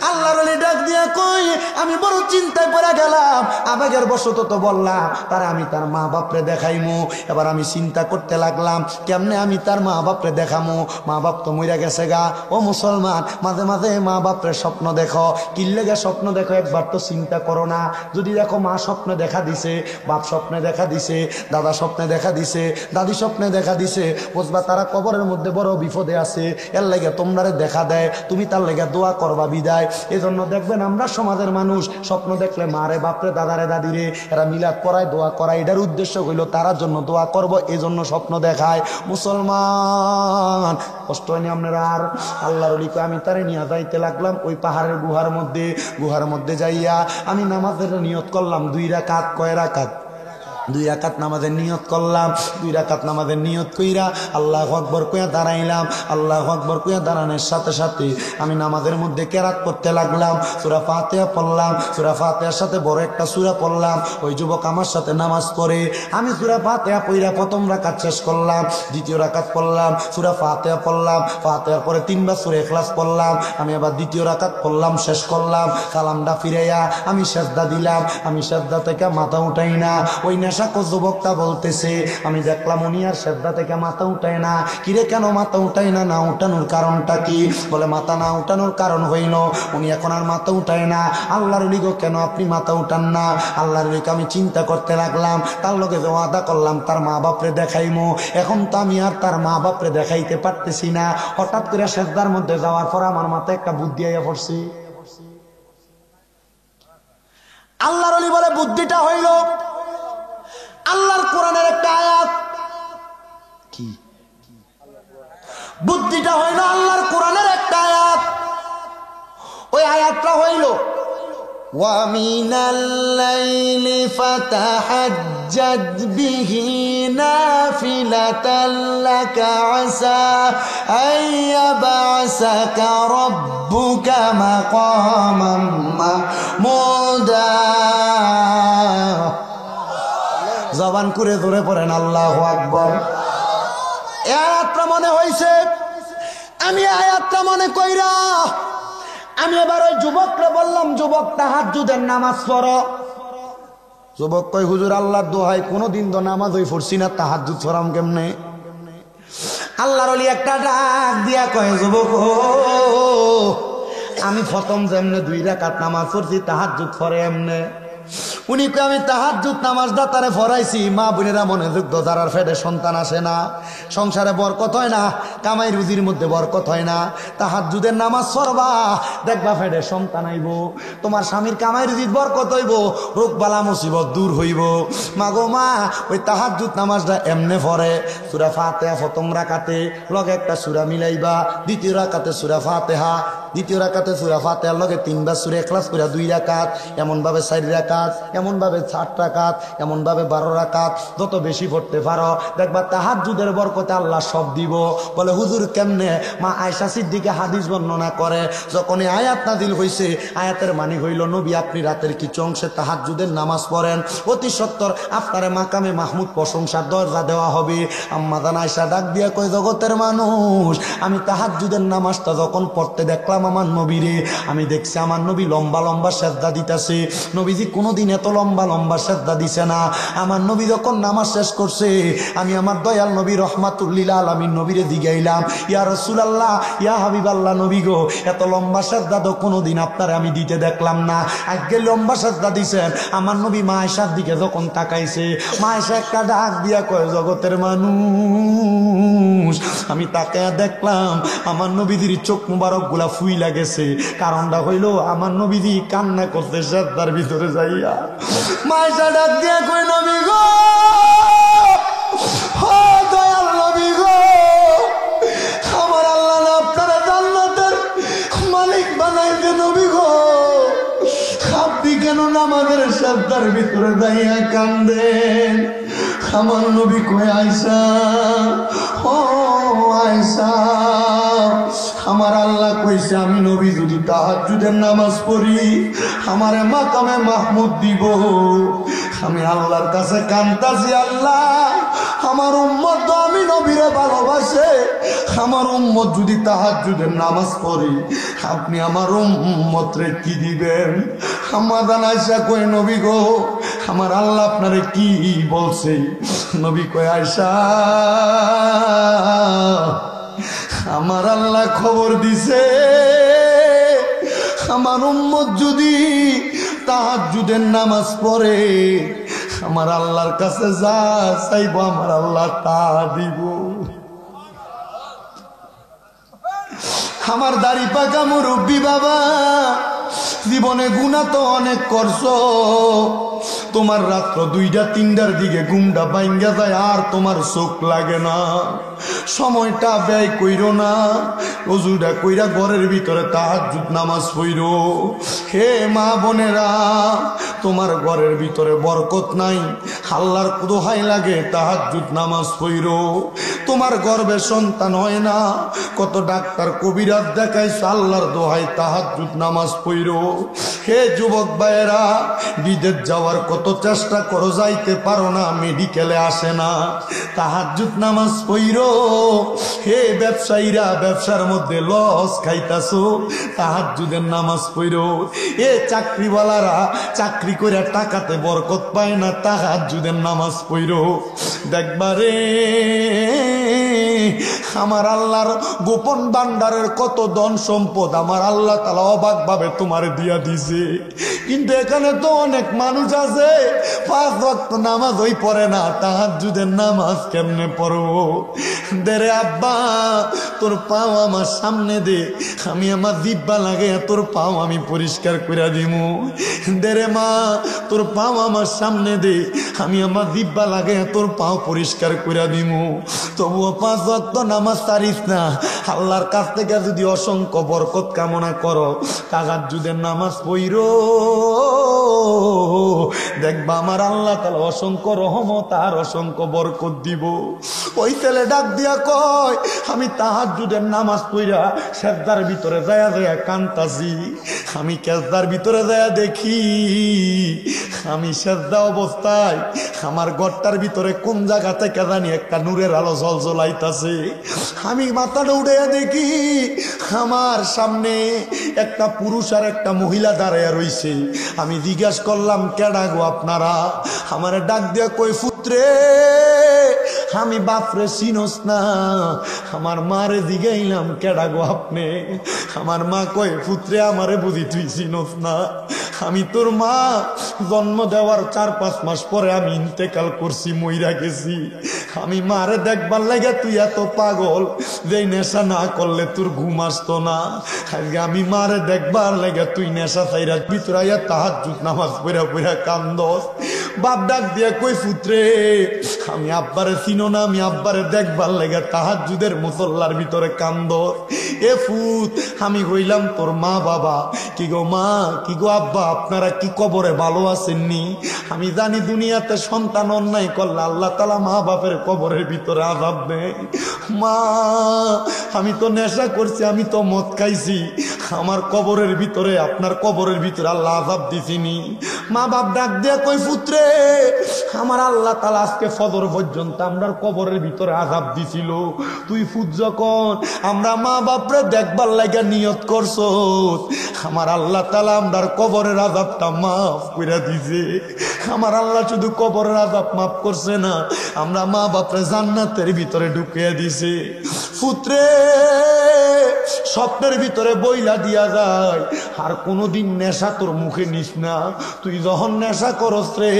Speaker 1: আল্লাহর ওলি ডাক দিয়া কই আমি বড় চিন্তায় পড়ে গেলাম। আবেগের বশত তো বললাম তারে আমি তার মা বাপরে দেখাইমু। এবার আমি চিন্তা করতে লাগলাম কেমনে আমি তার মা বাপরে দেখামু। মা বাপ তো মইরা গেছে গা। ও মুসলমান, মাঝে মাঝে মা বাপরে স্বপ্ন দেখো। কিল্লেগে স্বপ্ন দেখো, একবার তো চিন্তা করো না। যদি দেখো মা স্বপ্নে দেখা দিছে, বাপ স্বপ্নে দেখা দিছে, দাদা স্বপ্নে দেখা দিছে, দাদি স্বপ্নে দেখা দিছে, বুঝবা তারা কবরের মধ্যে বড় বিপদে আছে। এর লেগে তোমরারে দেখা দেয়, তুমি তার লেগে দোয়া করবা বিদায়। এজন্য দেখবেন আমরা সমাজের মানুষ স্বপ্ন দেখলে মারে বাপরে দাদারে দাদিরে এরা মিলাদ করায়, দোয়া করায়। এটার উদ্দেশ্য হইল তারার জন্য দোয়া করব, এজন্য স্বপ্ন দেখায়। মুসলমান কষ্ট হয়নি আপনারা? আর আল্লাহর ওলি কয় আমি তারে নিয়ে যাইতে লাগলাম ওই পাহাড়ের গুহার মধ্যে। গুহার মধ্যে যাইয়া আমি নামাজের নিয়ত করলাম 2 রাকাত। কয় রাকাত? 2 রাকাত নামাজের নিয়ত করলাম। 2 রাকাত নামাজের নিয়ত কইরা আল্লাহু আকবার কইয়া দাঁড়াইলাম। আল্লাহু আকবার কইয়া দাঁড়ানোর সাথে সাথে আমি নামাজের মধ্যে কেরাত করতে লাগলাম। সূরা ফাতিহা পড়লাম। সূরা ফাতিহার সাথে বড় একটা সূরা পড়লাম। ওই যুবক আমার সাথে নামাজ পড়ে। আমি সূরা ফাতিহা পড়া প্রথম রাকাত শেষ করলাম। দ্বিতীয় রাকাত পড়লাম, সূরা ফাতিহা পড়লাম। ফাতিহার পরে 3 বার সূরা ইখলাস পড়লাম। আমি আবার দ্বিতীয় রাকাত পড়লাম, শেষ করলাম। সালামটা ফিরাইয়া আমি সিজদা দিলাম। আমি সিজদা থেকে মাথা উঠাই না। ওই যুবকটা বলতেছে আমি দেখলাম উনি আর সিজদা থেকে মাথা উঠায় না। কিরে কেন মাথা উঠায় না? না উঠানোর কারণটা কি? বলে মাথা না উঠানোর কারণ হইল উনি এখন আর মাথা উঠায় না। আল্লাহর ওলি গো কেন আপনি মাথা উঠান না? আল্লাহর ওলিকে আমি চিন্তা করতে লাগলাম, তার লগে যে ওয়াদা করলাম তার মা বাপরে দেখাইমু, এখন তো আমি আর তার মা বাপরে দেখাইতে পারতেছি না। হঠাৎ করে সিজদার মধ্যে যাওয়ার পর আমার মাথায় একটা বুদ্ধি আইয়া পড়ছে। আল্লাহর ওলি বলে বুদ্ধিটা হইল আল্লাহর কোরআনের একটা আয়াত। কি বুদ্ধিটা হইল? আল্লাহর কোরআনের একটা আয়াত। ওই আয়াতটা হইল ওয়া মিনাল লাইলি ফাতাহাজ্জাদ বিহি নাফিলাতাল লাকা আসা আইয়াবাসাকা রাব্বুকা মাকামাম মাহমুদা। জবান করে ধরে পড়েন আল্লাহু আকবার। এই আয়াতটা মনে হইছে, আমি আয়াতটা মনে কইরা আমি এবার ওই যুবককে বললাম যুবক তাহাজ্জুদের নামাজ পড়ো। যুবক কই হুজুর আল্লাহর দোহাই কোনোদিন তো নামাজ হই পড়ছি না, তাহাজ্জুদ পড়াম কেমনে? আল্লাহর ওলি একটা ডাক দিয়া কয় যুবক আমি প্রথম যেমনে 2 রাকাত নামাজ পড়ছি তাহাজ্জুদ পড়ে এমনে। উনি কই আমি তাহাজ্জুদ নামাজটা তারে পড়াইছি। মা বোনেরা মনে যুদ্ধ যারার ফেডে সন্তান আসে না, সংসারে বরকত হয় না, কামাই রুজির মধ্যে বরকত হয় না, তাহাজ্জুদের নামাজ পড়বা দেখবা ফেডে সন্তান আইব, তোমার স্বামীর কামাই রুজির বরকত হইব, রোগ বালা মুসিবত দূর হইব। মা গো মা ওই তাহাজ্জুদ নামাজটা এমনে পড়ে সূরা ফাতিহা প্রথম রাকাতে লগে একটা সূরা মিলাইবা, দ্বিতীয় রাকাতে সূরা ফাতিহা, দ্বিতীয় রাকাতে সূরা ফাতিহার লগে 3 বার সূরা ইখলাস কইরা 2 রাকাত, এমন ভাবে 4 রাকাত, এমন ভাবে 8 রাকাত, এমন ভাবে 12 রাকাত, যত বেশি পড়তে পারো দেখবা তাহাজ্জুদের বরকতে আল্লাহ সব দিব। বলে হুজুর কেমনে? মা আয়েশা সিদ্দিকা হাদিস বর্ণনা করে, যখন এই আয়াত নাযিল হইছে, আয়াতের মানে হইল নবী আপনি রাতের কিছু অংশে তাহাজ্জুদের নামাজ পড়েন, অতি সত্বর আপনারে মাকামে মাহমুদ প্রশংসার দরজা দেওয়া হবে। আম্মা জান আয়েশা ডাক দিয়া কই, জগতের মানুষ, আমি তাহাজ্জুদের নামাজটা যখন পড়তে দেখলাম আমার নবীরে, আমি দেখছি আমার নবী লম্বা লম্বা সেজদা দিতেছে। নবীজি কোনোদিন এত লম্বা লম্বা সেজদা দিছে না। আমার নবী যখন নামাজ শেষ করছে, আমি আমার দয়াল নবী রহমাতুল্লিল আলামিন নবীরে জিগাইলাম, ইয়া রাসূলুল্লাহ, ইয়া হাবিবাল্লাহ নবী গো, এত লম্বা সেজদা তো কোনোদিন আপনারে আমি দিতে দেখলাম না, আজকে লম্বা সেজদা দিছেন। আমার নবী মা আয়েশার দিকে যখন তাকাইছে, মা আয়েশা একটা ডাক দিয়া কয়, জগতের মানুষ, আমি তাকায়া দেখলাম আমার নবীজির চোখ মুবারক গুলা ফুইলা গেছে। কারণটা হইল আমার নবীজি কান্না করতে সেজদার ভিতরে যাইয়া। মা আয়েশা ডাক দিয়া কয়, নবী গো, ও দয়াল নবী গো, আমার আল্লাহ না আপনারা জান্নাতের মালিক বানাইছে নবী গো, আপনি কেন নামাজের সেজদার ভিতরে যাইয়া কান্দেন? আমার নবী কয়, আয়েশা, ও আয়েশা, আমার আল্লাহ কইছে আমি নবী যদি তাহাজ্জুদের নামাজ পড়ি আমারে মাকামে মাহমুদ দিব। আমি আল্লাহর কাছে কান্তাছি, আল্লাহ আমার উম্মত তো আমি নবীরে ভালোবাসে, আমার উম্মত যদি তাহাজ্জুদের নামাজ পড়ি আপনি আমার উম্মত রে কি দিবেন? আম্মা জান আয়েশা কয়, নবী গো, আমার আল্লাহ আপনারে কি বলছে? নবী কয়, আয়েশা, আমার আল্লাহ খবর দিছে আমার উম্মত যদি তাহাজ্জুদের নামাজ পড়ে আমার আল্লাহর কাছে যা চাইব আমার আল্লাহ তা দিব। আমার দাড়ি পাকা মুরব্বী বাবা, জীবনে গুনাহ তো অনেক করছো, তোমার রাত্র 2টা-3টার দিকে ঘুমটা ভাঙ্গা যায় আর তোমার চোখ লাগে না, সময়টা ব্যয় কইরো না, ওযুটা কইরা ঘরের ভিতরে তাহাজ্জুদ নামাজ পড়ো। হে মা বোনেরা, তোমার ঘরের ভিতরে বরকত নাই, আল্লাহর দোহাই লাগে তাহাজ্জুদ নামাজ পড়ো। তোমার গর্ভে সন্তান হয় না, কত ডাক্তার কবিরাজ দেখাইছ, আল্লাহর দোহাই তাহাজ্জুদ নামাজ পড়ো। হে যুবক ভাইয়েরা, বিদেশ যাওয়ার কত চেষ্টা করো, যাইতে পারো না, মেডিকেলে আসে না, তাহাজ্জুদ নামাজ পড়ো। হে ব্যবসায়ীরা, ব্যবসার মধ্যে লস খাইতাছো, তাহাজ্জুদের নামাজ পড়ো। এ চাকরিওয়ালারা, চাকরি করে টাকাতে বরকত পায় না, তাহাজ্জুদের নামাজ পড়ো। দেখবারে আমার আল্লাহর গোপন ভান্ডারের কত ধন সম্পদ আমার আল্লাহ তাআলা অবাক ভাবে তোমার দিয়া দিছে, কিন্তু এখানে তো অনেক মানুষ আছে 5 ওয়াক্ত নামাজ ওই পড়ে না, তাহাজ্জুদের নামাজ কেমনে পড়বো? দেরে আব্বা, তোর পাও আমার সামনে দে, আমি আমার জিহ্বা লাগে তোর পাও আমি পরিষ্কার করে দিমু। দেরে মা, তোর পাও আমার সামনে দে, আমি আমার জিহ্বা লাগে তোর পাও পরিষ্কার করে দিমু। তবুও 5 ওয়াক্ত নামাজ ছাড়িস না। আল্লাহর কাছ থেকে যদি অসংখ্য বরকত কামনা করো, তাহাজ্জুদের নামাজ পড়ো, দেখবা আমার আল্লাহ তাআলা অসংখ্য রহমত আর অসংখ্য বরকত দিব। ওই ছেলে ডাক দিয়া কয়, আমি তাহাজ্জুদের নামাজ পড়া সেজদার ভিতরে যায়া যায়া কান্তাছি, আমি সেজদার ভিতরে যায়া দেখি আমি সেজদা অবস্থায় আমার ঘরটার ভিতরে কোন জায়গা থেকে জানি একটা নূরের আলো ঝলঝলাইতাছে। আমি মাথাটা উঠে দেখি আমার সামনে একটা পুরুষ আর একটা মহিলা দাঁড়াইয়া রইছে। আমি জিজ্ঞাসা করলাম, কেডা গো আপনারা? আমার ডাক দিয়া কই, পুত্রে আমি বাপরে চিনস না? আমার মারে জিগাইলাম, কেডা গো আপনি? আমার মা কয়, পুত্রে আমারে বুঝি তুই চিনস না? আমি তোর মা, জন্ম দেওয়ার 4-5 মাস পরে আমি ইন্তেকাল করছি, মইরা গেছি। আমি মারে দেখবার লাগে তুই এত পাগল যে নেশা না করলে তোর ঘুম আসতো না। আজকে আমি মারে দেখবার লাগে তুই নেশা চাইরা ভিতরাইয়া তাহাজ্জুদ নামাজ পড়া পড়া কান্দস। বাপ ডাক দিয়া কই, পুত্রে আমি আব্বারে চিনো না? আমি আব্বারে দেখবার লাগে তাহাজ্জুদের মুসল্লার ভিতরে কান্দস। এ ফুত আমি হইলাম তোর মা বাবা। কি গো মা, কি গো আব্বা, আপনারা কি কবরে ভালো আছেননি? আমি জানি দুনিয়াতে সন্তান অন্যায় করলে আল্লাহ তাআলা মা বাপের কবরের ভিতরে আযাব দেয়। মা আমি তো নেশা করছি, আমি তো মদ খাইছি, আমার কবরের ভিতরে, আপনার কবরের ভিতরে আল্লাহ আযাব দিছিনি? মা বাপ ডাক দিয়া কই পুত্রে, আমার আল্লাহ তাআলা আজকে ফজর পর্যন্ত আমরার কবরের ভিতরে আযাব দিছিল। তুই ফুত যখন আমরা মা বাপরে দেখবার লাগা নিয়ত করছো, আমার আল্লাহ তাআলা আমরার কবরের আযাবটা মাফ কইরা দিছে। আমার আল্লাহ শুধু কবরের আযাব মাফ করছে না, আমরা মা বাপরে জান্নাতের ভিতরে ঢুকিয়ে দিছে। পুত্রে স্বপ্নের ভিতরে বইলা দিয়া যায়, আর কোনোদিন নেশা তোর মুখে নিস না। তুই যখন নেশা করস রে,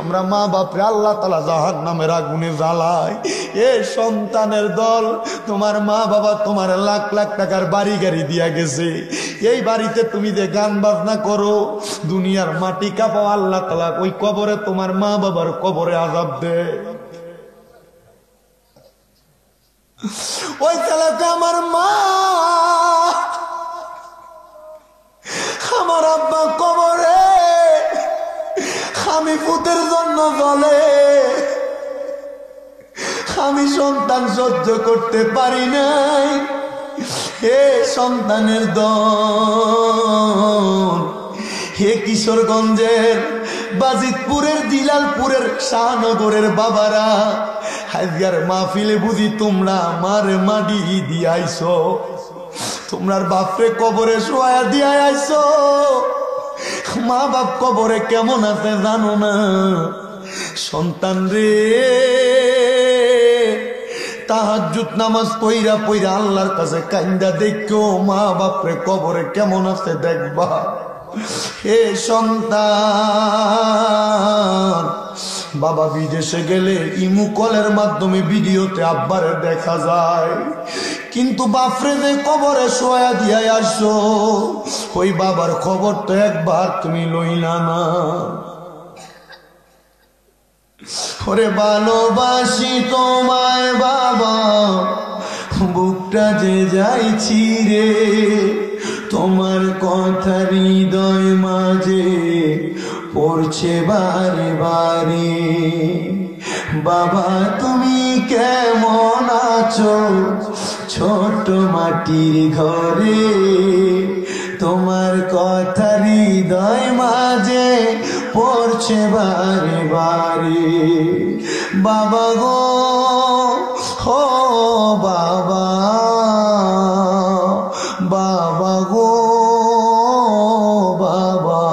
Speaker 1: আমরা মা বাপরে আল্লাহ তাআলা জাহান্নামের আগুনে জ্বালায়। এ সন্তানের দল, তোমার মা বাবা তোমার লাখ লাখ টাকার বাড়ি গাড়ি দিয়া গেছে, এই বাড়িতে তুমি যে গান বাজনা করো, দুনিয়ার মাটি কাঁপাও, আল্লাহ তাআলা ওই কবরে তোমার মা বাবার কবরে আযাব দেয়। ওই ছেলেকে আমার মা, আমার আব্বা কবরে, আমি পুতের জন্য বলে আমি সন্তান সহ্য করতে পারি নাই। হে সন্তানের দল, হে কিশোরগঞ্জের, বাজিতপুরের, দিলালপুরের, শাহনগরের বাবারা, আজকের মাহফিলে বুঝি তোমরা আমার মাটি দিয়ে আইছো, তোমরার বাপরে কবরে শোয়া দিয়ে আইছো। মা বাপ কবরে কেমন আছে জানো না? সন্তান রে, তাহাজ্জুদ নামাজ পইরা পইরা আল্লাহর কাছে কাইন্দা দেখো মা বাপরে কবরে কেমন আছে দেখবা। হে সন্তান, বাবা বিদেশে গেলে ইমু কলের মাধ্যমে ভিডিওতে আব্বারে দেখা যায়, কিন্তু বাপরে যে কবরে শোয়া দিয়া আসো, ওই বাবার খবর তো একবার তুমি লইলা না। ওরে ভালোবাসি তোমায় বাবা, বুকটা যে যাইছি রে, তোমার কথা হৃদয় মাঝে পড়ছে বারে বারে। বাবা তুমি কেমন আছো ছোট মাটির ঘরে, তোমার কথা হৃদয় মাঝে পড়ছে বারে বারে। বাবা গো, হো বাবা, বাবা গো বাবা,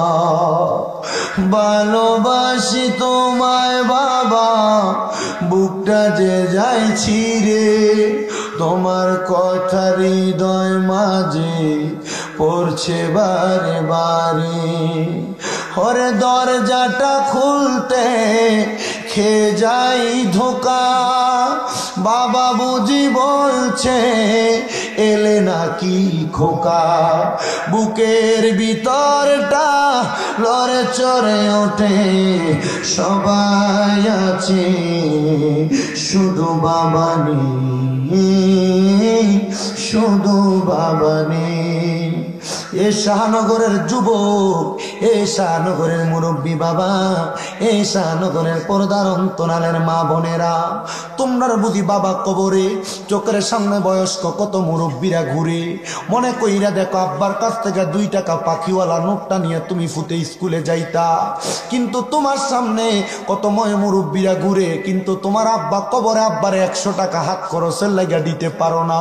Speaker 1: ভালোবাসি তোমায় বাবা, বুকটা যে যাইছি রে, তোমার কথা হৃদয় মাঝে পড়ছে বারে বারে। ওরে দরজাটা খুলতে খেয়ে যাই ধোকা, বাবা বুঝি বলছে এলে নাকি খোকা, বুকের ভিতরটা লড়ে চড়ে ওঠে, সবাই আছে শুধু বাবা নেই, শুধু বাবা নেই। এ শাহনগরের যুবক, এ শাহনগরের মুরব্বী বাবা, এ শাহনগরের পর্দার অন্তরালের মা বোনেরা, তোমরা বুঝি বাবা কবরে, চোখের সামনে বয়স্ক কত মুরব্বীরা ঘুরে, মনে কইরা দেখো আব্বার কাছ থেকে 2 টাকা পাখিওয়ালা নোটটা নিয়ে তুমি ফুটে স্কুলে যাইতা, কিন্তু তোমার সামনে কত ময় মুরব্বীরা ঘুরে, কিন্তু তোমার আব্বা কবরে আব্বারে 100 টাকা হাত খরচের লাগা দিতে পারো না।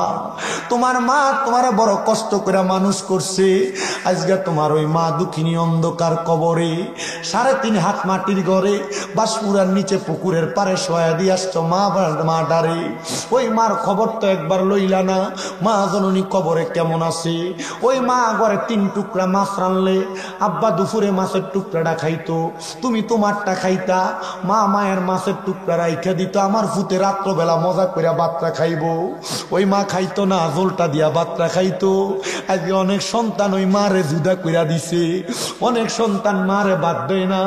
Speaker 1: তোমার মা তোমার বড় কষ্ট করে মানুষ করছে, আজকে তোমার ওই মা দুঃখিনী অন্ধকার কবরে, 3.5 হাত মাটির ঘরে, বাঁশপুরার নিচে পুকুরের পারে শোয়া দিয়ে আসছো মা ডারে। ওই মার খবর তো একবার লইলা না, মা জননী কবরে কেমন আছে? ওই মা ঘরে 3 টুকরা মাছ রানলে, আব্বা দুপুরে মাছের টুকরাটা খাইতো, তুমি তোমারটা খাইতা, মা মায়ের মাছের টুকরা রাইখা দিত, আমার ফুতে রাত্রবেলা মজা করে বাতরা খাইবো। ওই মা খাইতো না, জলটা দিয়া বাতরা খাইতো। আজকে অনেক সন্তান ওই মারে জুদা কইরা দিছে, অনেক অনেক সন্তান মারে বাদ দেয় না,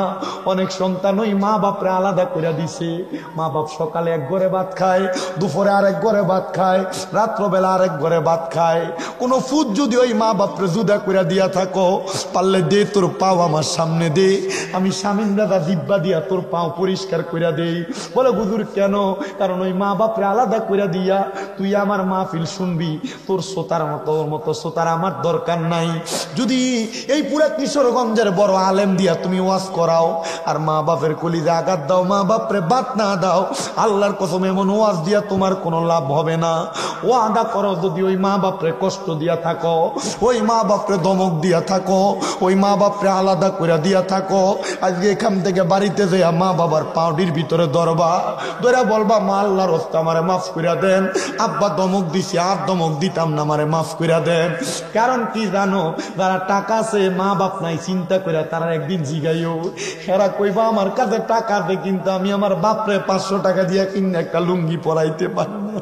Speaker 1: অনেক সন্তান ওই মা বাপরে আলাদা করে দিছে। মা বাপ সকালে এক ঘরে ভাত খায়, দুপুরে আরেক ঘরে ভাত খায়, রাত্রবেলা আরেক ঘরে ভাত খায়। কোনো ফুট যদি ওই মা বাপরে জুদা করে দিয়া থাকো, পারলে দে তোর পাও আমার সামনে দে, আমি স্বামীন দাদা দিব্যা দিয়া তোর পাও পরিষ্কার করে দেই। বলে হুজুর কেন? কারণ ওই মা বাপরে আলাদা করে দিয়া তুই আমার মাহফিল শুনবি, তোর শ্রোতার মতো শ্রোতার আমার দরকার নাই। যদি এই পুরা কিশোরগঞ্জের বড় আলেম দিয়া তুমি ওয়াজ করাও আর মা বাপের কলিজে আঘাত দাও, মা বাপরে বাত না দাও, আল্লাহর কসম এমন ওয়াজ দিয়া তোমার কোনো লাভ হবে না। ওয়াদা করো, যদি ওই মা বাপরে কষ্ট দিয়া থাকো, ওই মা বাপরে ধমক দিয়া থাকো, ওই মা বাপরে আলাদা করে দিয়া থাকো, আজকে এখান থেকে বাড়িতে যাইয়া মা বাবার পাউডির ভিতরে ধরবা, ধরে বলবা মা আল্লাহর রাস্তায় আমারে মাফ করে দেন, আব্বা ধমক দিছি আর ধমক দিতাম না, আমারে মাফ করে দেন। কারণ কি জানো, যারা টাকা আছে মা বাপ নাই চিন্তা করে তারা একদিন জিগাইও, এরা কইবা আমার কাছে টাকা আছে কিন্তু আমি আমার বাপরে 500 টাকা দিয়ে কিনে একটা লুঙ্গি পরাইতে পারি না।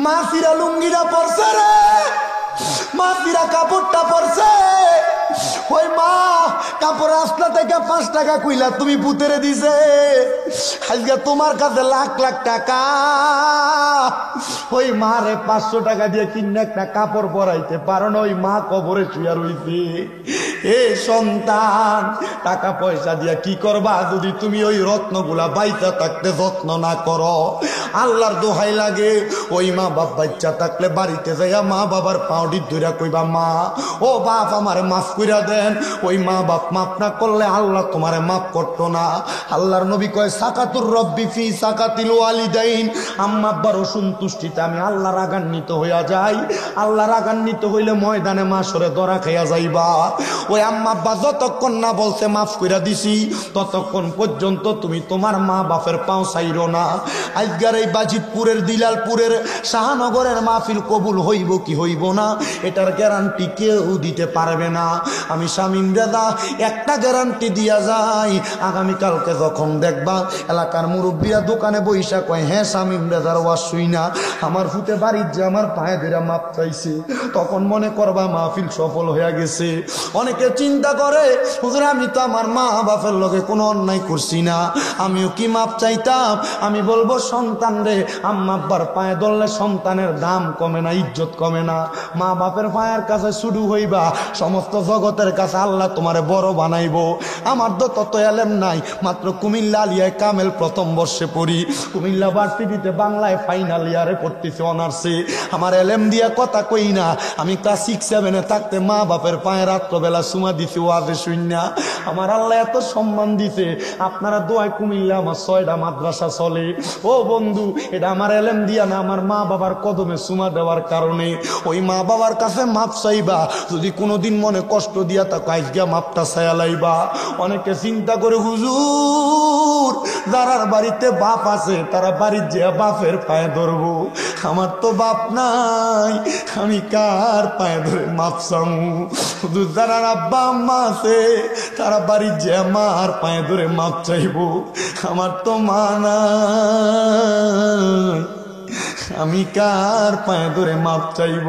Speaker 1: মা ফিরা লুঙ্গিটা পরছে রে, মা ফিরা কাপড়টা পরছে, ওই মা কাপড় রাস্তা থেকে 5 টাকা কইলা তুমি পুতেরে দিছে, আজকে তোমার কাছে লাখ লাখ টাকা, ওই মা রে 500 টাকা দিয়ে কিনে একটা কাপড় পরাইতে পারো না, ওই মা কবরে শুয়া রইছে। এ সন্তান, টাকা পয়সা দিয়া কি করবা যদি তুমি ওই রত্নগুলা বাইচা থাকতে যত্ন না করো? আল্লাহর দোহাই লাগে, ওই মা বাপ বাচ্চা থাকলে বাড়িতে যাইয়া মা বাবার পাউডি ধইরা কইবা মা ও বাপ আমারে মাফ কইরা দেন। ওই মা বাপ মাফ না করলে আল্লাহ তোমারে মাফ করতো না। আল্লাহর নবী কয় সাকাতুর রব্বি ফি সাকাতিল ওয়ালিদাইন, আম্মা আব্বার অসন্তুষ্টিতে আমি আল্লাহ রাগান্বিত হইয়া যাই। আল্লাহ রাগান্বিত হইলে ময়দানে মাশরে ধরা খাইয়া যাইবা। ওই আম্মা আব্বা যতক্ষণ না বলছে মাফ কইরা দিছি ততক্ষণ পর্যন্ত তুমি তোমার মা বাপের পাও ছাইরো না। আজকের এই বাজিতপুরের দিলালপুরের শাহনগরের মাহফিল কবুল হইব কি হইব না এটার গ্যারান্টি কেউ দিতে পারবে না। আমি শামীম রেজা একটা গ্যারান্টি দিয়া যাই, আগামীকালকে যখন দেখবা এলাকার মুরব্বীরা দোকানে বইসা কয় হ্যাঁ শামীম রেজার ওয়াজ শুই না আমার ফুটে বাড়ির যে আমার পায়ে ধরে মাপ চাইছে, তখন মনে করবা মাহফিল সফল হয়ে গেছে। অনেকে চিন্তা করে হুজুর আমি তো আমার মা বাপের লগে কোনো অন্যায় করছি না, আমিও কি মাপ চাইতাম? আমি বলবো সন্তান রে, আম্মা আব্বার পায়ে ধরলে সন্তানের দাম কমে না, ইজ্জত কমে না। মা বাপের পায়ের কাছে শুরু হইবা, সমস্ত জগতের কাছে আল্লাহ তোমারে বড় বানাইবো। আমার তো তত এলেম নাই, মাত্র কুমিল্লা আলিয়ায় কামেল প্রথম বর্ষে পড়ি, কুমিল্লা ভার্সিটিতে বাংলায় ফাইনাল ইয়ারে পড়তেছি অনার্সে। আমার এলেম দিয়া কথা কই না, আমি ক্লাস 6-7 থাকতে মা বাপের পায়ে রাত্রবেলা সুমা দিছি ওয়াজে শুইনা। আমার আল্লাহ এত সম্মান দিছে, আপনারা দোয়ায় কুমিল্লা আমার 6টা মাদ্রাসা চলে। ও বন্ধু, এটা আমার এলেম দিয়া না, আমার মা বাবার কদমে সুমা দেওয়ার কারণে। ওই মা বাবার কাছে মাপ চাইবা, যদি কোনোদিন মনে কষ্ট দিয়া থাকো আজকে মাপটা চাইয়া লাইবা। অনেকে চিন্তা করে হুজুর যারার বাড়িতে বাপ আছে তারা বাড়ির যে বাপের পায়ে ধরবো, আমার তো বাপ নাই, আমি কার পায়ে ধরে মাপ চামু? হুজুর যারা আব্বা আম্মা আছে তারা বাড়ির যে মার পায়ে ধরে মাপ চাইবো, আমার তো মা নাই, আমি কার পায়ে ধরে মাপ চাইব?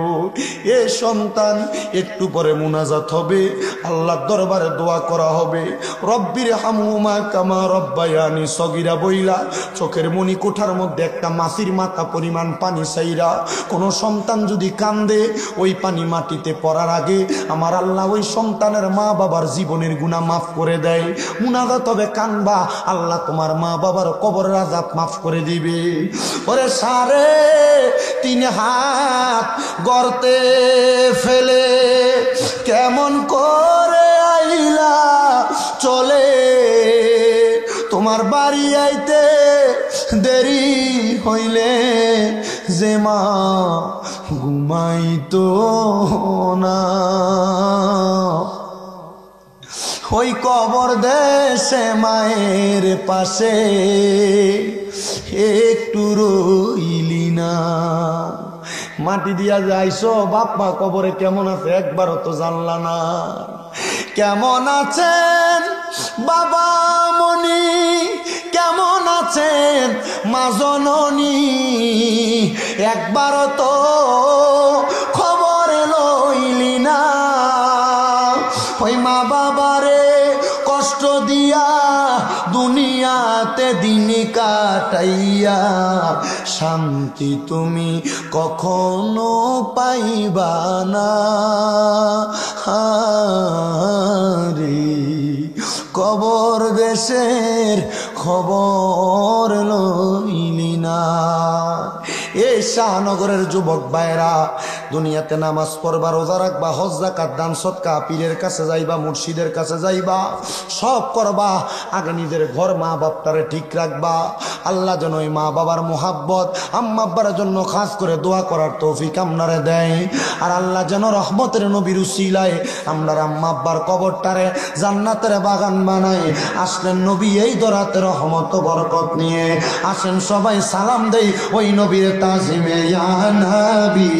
Speaker 1: এ সন্তান একটু পরে মুনাজাত হবে, আল্লাহর দরবারে দোয়া করা হবে। রব্বির হামহুমা কামা রব্বায়ানি সগীরা বইলা চোখের মনি কোঠার মধ্যে একটা মাছির মাথা পরিমাণ পানি চাইরা কোনো সন্তান যদি কান্দে, ওই পানি মাটিতে পড়ার আগে আমার আল্লাহ ওই সন্তানের মা বাবার জীবনের গুনাহ মাফ করে দেয়। মুনাজাত হবে, কানবা, আল্লাহ তোমার মা বাবার কবরের আযাব মাফ করে দিবে। ওরে সারে 3 হাত গর্তে ফেলে কেমন করে আইলা চলে, তোমার বাড়ি আইতে দেরি হইলে যে মা ঘুমাইতো না, ওই কবর দেশে মায়ের পাশে একটু রইলি না। মাটি দিয়া যাইছো, বাপ্পা কবরে কেমন আছে একবারও তো জানলা না। কেমন আছেন বাবা মনি, কেমন আছেন মা জননী, একবারও তো খবর লইলেন ওই মা বাবারে কষ্ট দিয়া দুনিয়াতে দিন কাটাইয়া শান্তি তুমি কখনো পাইবা না রে। কবর দেশের খবর লইলি না। এই শাহনগরের যুবক ভাইরা, দুনিয়াতে নামাজ পড়বা, রোজা রাখবা, হজ যাকাত দান সদকা, পীরের কাছে যাইবা, মুর্শিদের কাছে যাইবা, সব করবা, আগে নিজের ঘর মা বাপটারে ঠিক রাখবা। আল্লাহ যেন ওই মা বাবার মোহাব্বত আম্মা আব্বার জন্য খাস করে দোয়া করার তৌফিক আমনারে দেয়। আর আল্লাহ যেন রহমতের নবীর উসিলায় আমরার আম্মা আব্বার কবরটারে জান্নাতের বাগান বানায়। আসলেন নবী এই দরাতে রহমত বরকত নিয়ে, আসেন সবাই সালাম দেই ওই নবীর তাজিমে ইয়া নবী।